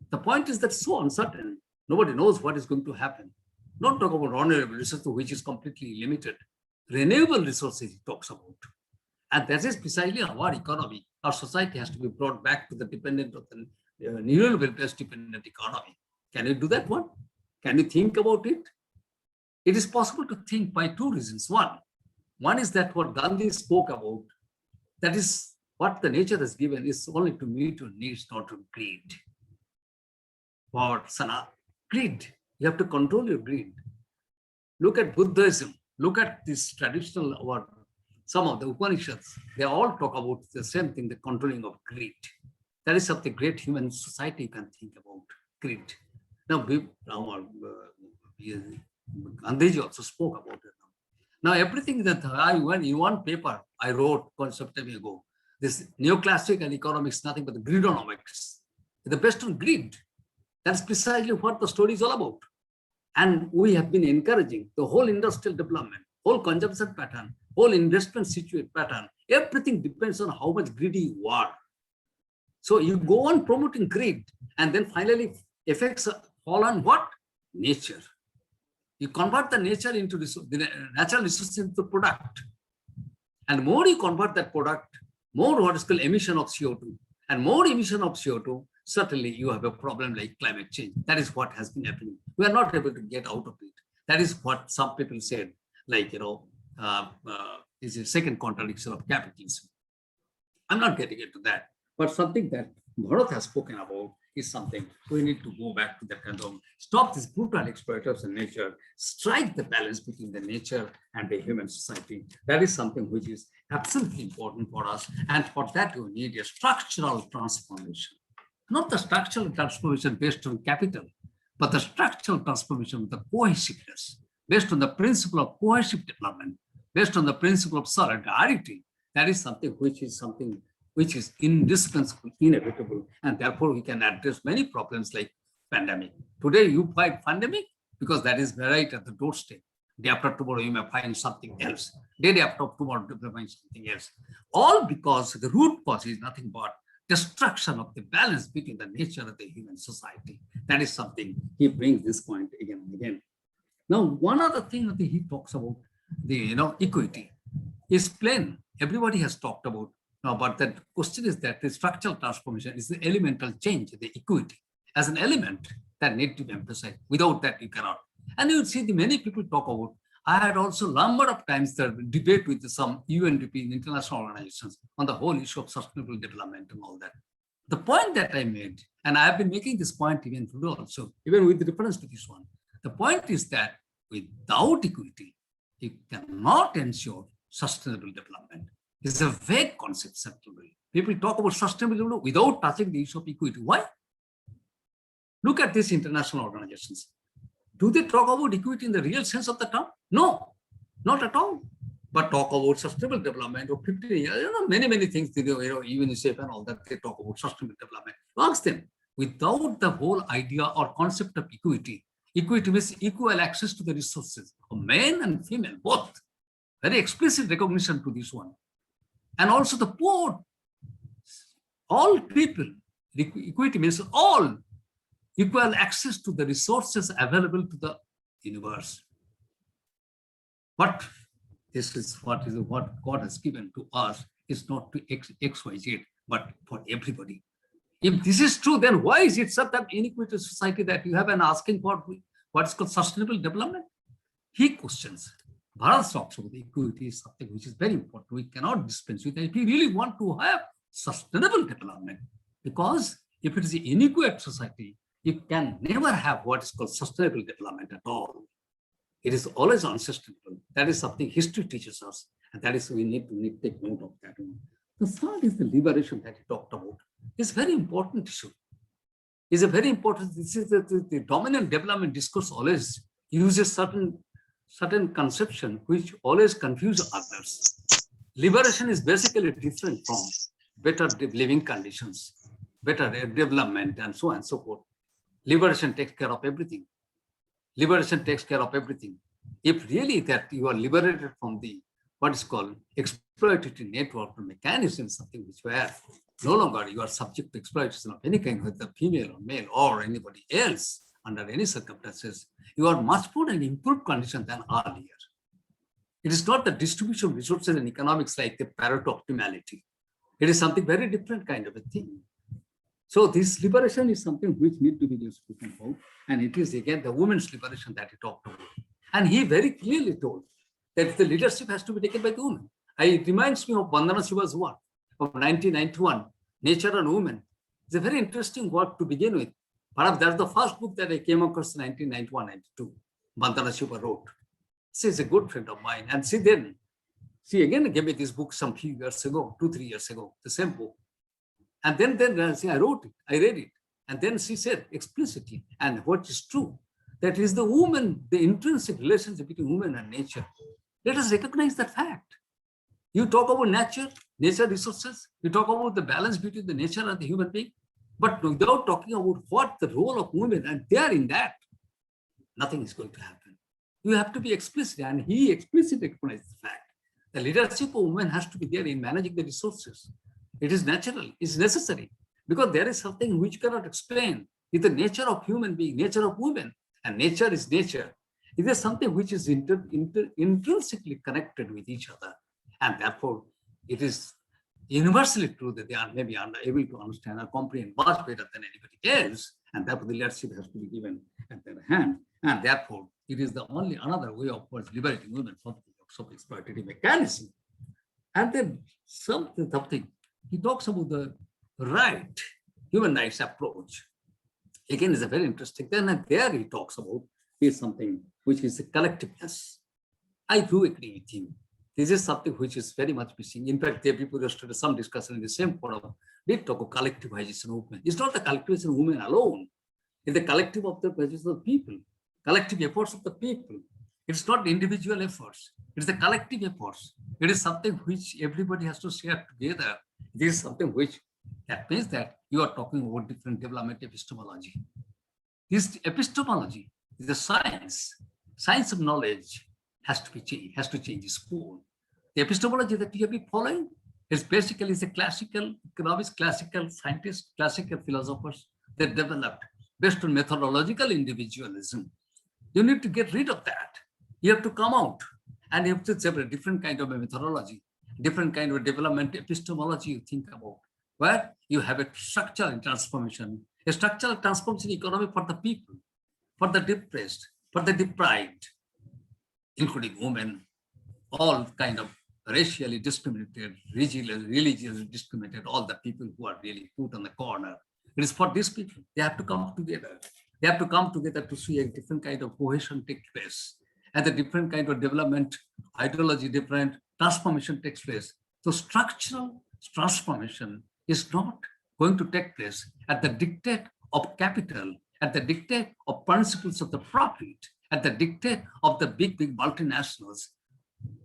The point is that so uncertain. Nobody knows what is going to happen. Don't talk about renewable resources, which is completely limited. Renewable resources he talks about. And that is precisely our economy. Our society has to be brought back to the dependent of the renewable-based dependent economy. Can you do that one? Can you think about it? It is possible to think by two reasons. One is that what Gandhi spoke about, that is what the nature has given is only to meet your needs, not to greed. What, Sana? Greed. You have to control your greed. Look at Buddhism. Look at this traditional or some of the Upanishads. They all talk about the same thing, the controlling of greed. That is something great human society can think about, greed. Now, Gandhiji also spoke about it. Now, everything that in one paper I wrote some time ago, this neoclassical economics, nothing but the greedonomics, the based on greed. That's precisely what the story is all about. And we have been encouraging the whole industrial development, whole consumption pattern, whole investment pattern. Everything depends on how much greedy you are. So you go on promoting greed, and then finally effects fall on what? Nature. You convert the nature into the natural resources into product. And more you convert that product, more what is called emission of CO2. And more emission of CO2, certainly you have a problem like climate change. That is what has been happening. We are not able to get out of it. That is what some people said, like, is a second contradiction of capitalism. I'm not getting into that. But something that Bharat has spoken about is something we need to go back to that kind of stop this brutal exploiters in nature, strike the balance between the nature and the human society. That is something which is absolutely important for us. And for that, you need a structural transformation. Not the structural transformation based on capital, but the structural transformation with the cohesiveness, based on the principle of cohesive development, based on the principle of solidarity. That is something which is indispensable, inevitable, and therefore we can address many problems like pandemic. Today you fight pandemic because that is right at the doorstep. Day after tomorrow you may find something else. Day after tomorrow you may find something else. All because the root cause is nothing but destruction of the balance between the nature of the human society. That is something he brings this point again and again. Now, one other thing that he talks about, the equity, is plain. Everybody has talked about. Now, but the question is that the structural transformation is the elemental change, the equity, as an element that need to be emphasized. Without that, you cannot. And you see the many people talk about. I had also a number of times the debate with some UNDP international organizations on the whole issue of sustainable development and all that. The point that I made, and I have been making this point even today also, even with reference to this one, the point is that without equity, you cannot ensure sustainable development. It's a vague concept, certainly. People talk about sustainable development without touching the issue of equity. Why? Look at these international organizations. Do they talk about equity in the real sense of the term? No, not at all. But talk about sustainable development or 50 years, many things, even UNICEF and all that, they talk about sustainable development. Ask them, without the whole idea or concept of equity, equity means equal access to the resources of men and female, both. Very explicit recognition to this one. And also the poor, all people, equity means all equal access to the resources available to the universe. But this is what God has given to us, is not to X, Y, Z, but for everybody. If this is true, then why is it such an inequitable society that you have an asking for what's called sustainable development? He questions. Bharat talks about equity is something which is very important. We cannot dispense with it if we really want to have sustainable development. Because if it is an inequitable society, you can never have what is called sustainable development at all. It is always unsustainable. That is something history teaches us. And that is, we need to take note of that. The third is the liberation that he talked about. It's a very important issue. It's a very important, this is the dominant development discourse always uses certain conception which always confuse others. Liberation is basically different from better living conditions, better development, and so on and so forth. Liberation takes care of everything. Liberation takes care of everything. If really that you are liberated from the what is called exploitative network or mechanism, something which where no longer you are subject to exploitation of any kind, whether female or male or anybody else under any circumstances, you are much more in improved condition than earlier. It is not the distribution of resources in economics like the Pareto optimality. It is something very different kind of a thing. So this liberation is something which need to be spoken about. And it is again the women's liberation that he talked about. And he very clearly told that the leadership has to be taken by the women. It reminds me of Vandana Shiva's work of 1991, Nature and Women. It's a very interesting work to begin with. Perhaps that's the first book that I came across in 1991-92. Vandana Shiva wrote. She is a good friend of mine. And she again gave me this book some few years ago, 2-3 years ago, the same book. And then I wrote it, I read it. And then she said explicitly, and what is true, that is the woman, the intrinsic relationship between woman and nature. Let us recognize that fact. You talk about nature resources, you talk about the balance between the nature and the human being, but without talking about what the role of women, and they are in that, nothing is going to happen. You have to be explicit, and he explicitly recognized the fact. The leadership of women has to be there in managing the resources. It is natural, it's necessary, because there is something which cannot explain. It's the nature of human being, nature of women, and nature is nature. It is something which is intrinsically connected with each other. And therefore, it is universally true that they are maybe able to understand or comprehend much better than anybody else. And therefore, the leadership has to be given at their hand. And therefore, it is the only another way of course liberating women from the exploitative mechanism. And then something he talks about the human rights approach. Again, is a very interesting. Then there he talks about is something which is the collectiveness. I do agree with him. This is something which is very much missing. In fact, there people yesterday, some discussion in the same forum, did talk of collectivization of women. It's not the collectivization of women alone. It's the collective of the people, collective efforts of the people. It's not individual efforts. It's the collective efforts. It is something which everybody has to share together. This is something which that means that you are talking about different development epistemology. This epistemology is a science of knowledge has to be changed, has to change its form. The epistemology that you have been following is basically the classical economics, classical scientists, classical philosophers that developed based on methodological individualism. You need to get rid of that. You have to come out and you have to separate different kind of a methodology, different kind of development epistemology you think about, where you have a structural transformation, a structural transformation economy for the people, for the depressed, for the deprived, including women, all kind of racially discriminated, religiously discriminated, all the people who are really put on the corner. It is for these people. They have to come together. They have to come together to see a different kind of cohesion take place, and the different kind of development, ideology, different transformation takes place. So structural transformation is not going to take place at the dictate of capital, at the dictate of principles of the profit, at the dictate of the big multinationals.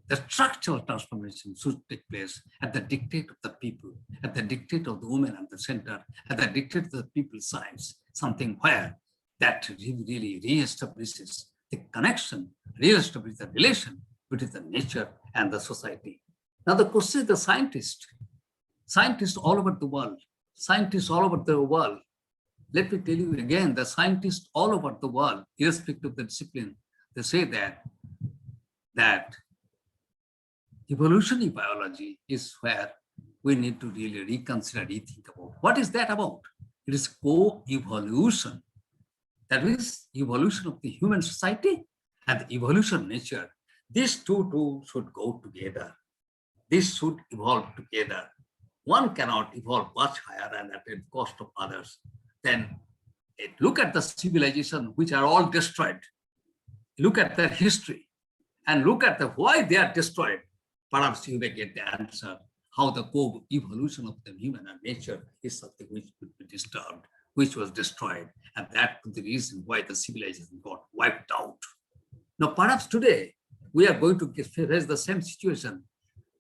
The structural transformation should take place at the dictate of the people, at the dictate of the women at the center, at the dictate of the people science, something where that really reestablishes the connection, reestablishes the relation between the nature and the society. Now the question is the scientists all over the world, let me tell you again, the scientists all over the world, irrespective of the discipline, they say that evolutionary biology is where we need to really reconsider, rethink about. What is that about? It is co-evolution. That means evolution of the human society and the evolution of nature. These two should go together. This should evolve together. One cannot evolve much higher and at the cost of others. Then look at the civilization which are all destroyed. Look at their history and look at why they are destroyed. Perhaps you may get the answer how the co-evolution of the human and nature is something which could be disturbed, which was destroyed. And that is the reason why the civilization got wiped out. Now, perhaps today we are going to face the same situation.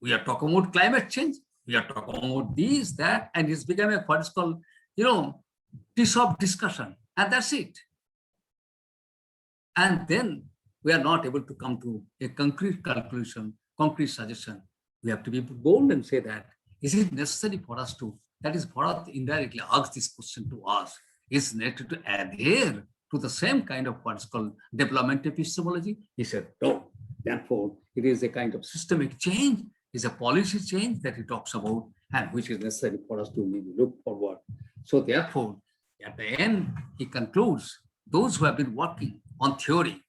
We are talking about climate change. We are talking about this, that, and it's become a what is called, piece of discussion. And that's it. And then we are not able to come to a concrete conclusion, concrete suggestion. We have to be bold and say that, is it necessary for us to, that is Bharat indirectly asked this question to us, is it necessary to adhere to the same kind of what's called development epistemology? He said, no. Therefore, it is a kind of systemic change, is a policy change that he talks about and which is necessary for us to maybe look forward. So therefore, at the end, he concludes, those who have been working on theory,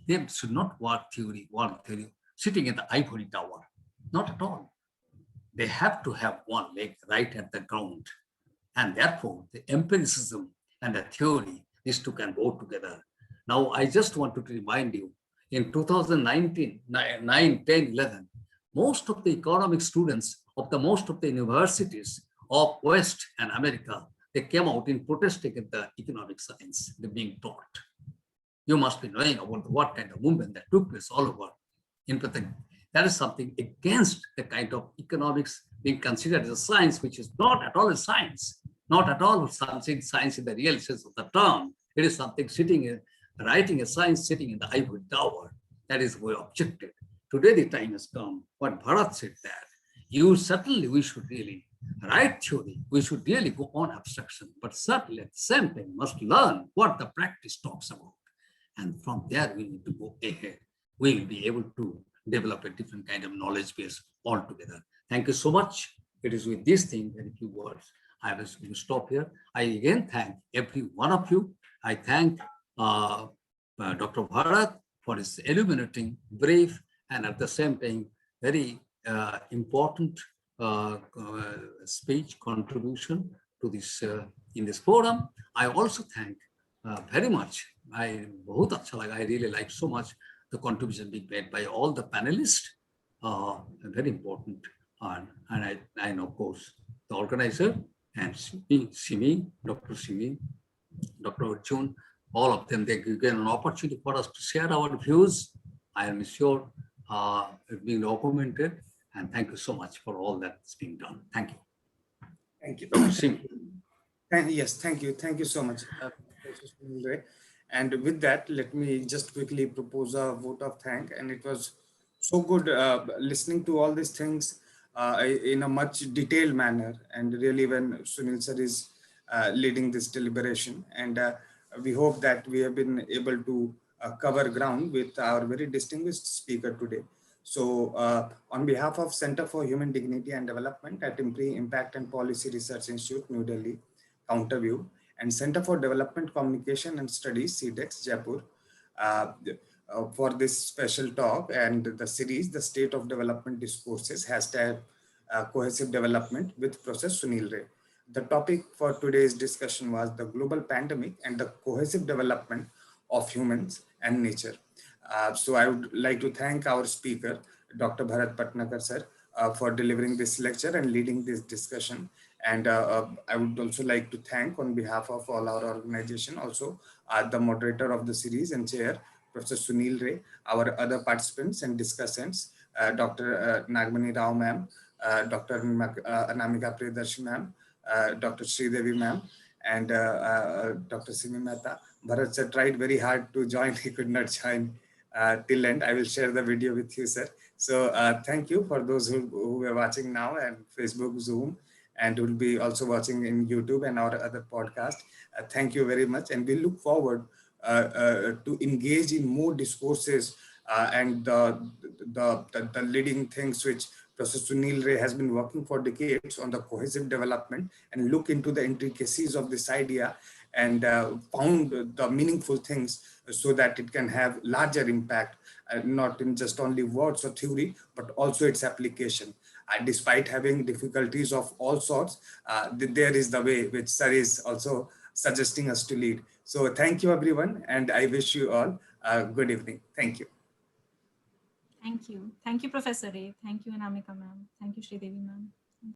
they should not work theory, sitting in the ivory tower. Not at all. They have to have one leg right at the ground. And therefore, the empiricism and the theory, these two can go together. Now, I just wanted to remind you, in 2019, 9, 10, 11, most of the economic students of most of the universities of West and America, they came out in protesting at the economic science they're being taught. You must be knowing about what kind of movement that took place all over. In fact, that is something against the kind of economics being considered as a science, which is not at all a science, not at all something science in the real sense of the term. It is something writing a science sitting in the ivory tower. That is we objected. Today the time has come. What Bharat said that we should really write theory. We should really go on abstraction, but certainly at the same time must learn what the practice talks about. And from there, we need to go ahead. We will be able to develop a different kind of knowledge base altogether. Thank you so much. It is with this thing, very few words, I will stop here. I again thank every one of you. I thank Dr. Bharat for his illuminating, brief, and at the same time, very important speech contribution to this in this forum. I also thank very much. I really like so much the contribution being made by all the panelists. Very important, and of course the organizer and Simi, Dr. Simi, Dr. Arjun, all of them. They give an opportunity for us to share our views. I am sure it's being documented, and thank you so much for all that's being done. Thank you. Thank you. Dr. Simi. Yes, thank you. Thank you so much, Professor Sunil Ray. And with that, let me just quickly propose a vote of thanks. And it was so good listening to all these things in a much detailed manner. And really, when Sunil sir is leading this deliberation, and we hope that we have been able to cover ground with our very distinguished speaker today. So on behalf of Center for Human Dignity and Development at IMPRI Impact and Policy Research Institute, New Delhi, Counterview, and Center for Development Communication and Studies, CDECS, Jaipur, for this special talk and the series, The State of Development Discourses, hashtag Cohesive Development with Prof Sunil Ray. The topic for today's discussion was the global pandemic and the cohesive development of humans and nature. So I would like to thank our speaker, Dr. Bharat Patankar sir, for delivering this lecture and leading this discussion. And I would also like to thank on behalf of all our organization, also the moderator of the series and chair, Professor Sunil Ray, our other participants and discussants, Dr. Nagmani Rao ma'am, Dr. Anamika Priya ma'am, Dr. Sridevi ma'am, and Dr. Simi Mehta. Bharat sir tried very hard to join, he could not join till end. I will share the video with you, sir. So thank you for those who are watching now and Facebook, Zoom, and will be also watching in YouTube and our other podcast. Thank you very much. And we look forward to engage in more discourses and the leading things which Professor Sunil Ray has been working for decades on the cohesive development, and look into the intricacies of this idea and found the meaningful things so that it can have larger impact, not in just only words or theory, but also its application. Despite having difficulties of all sorts, there is the way which sir is also suggesting us to lead. So thank you, everyone, and I wish you all a good evening. Thank you. Thank you. Thank you, Professor Ray. Thank you, Anamika ma'am. Thank you, Sridevi ma'am.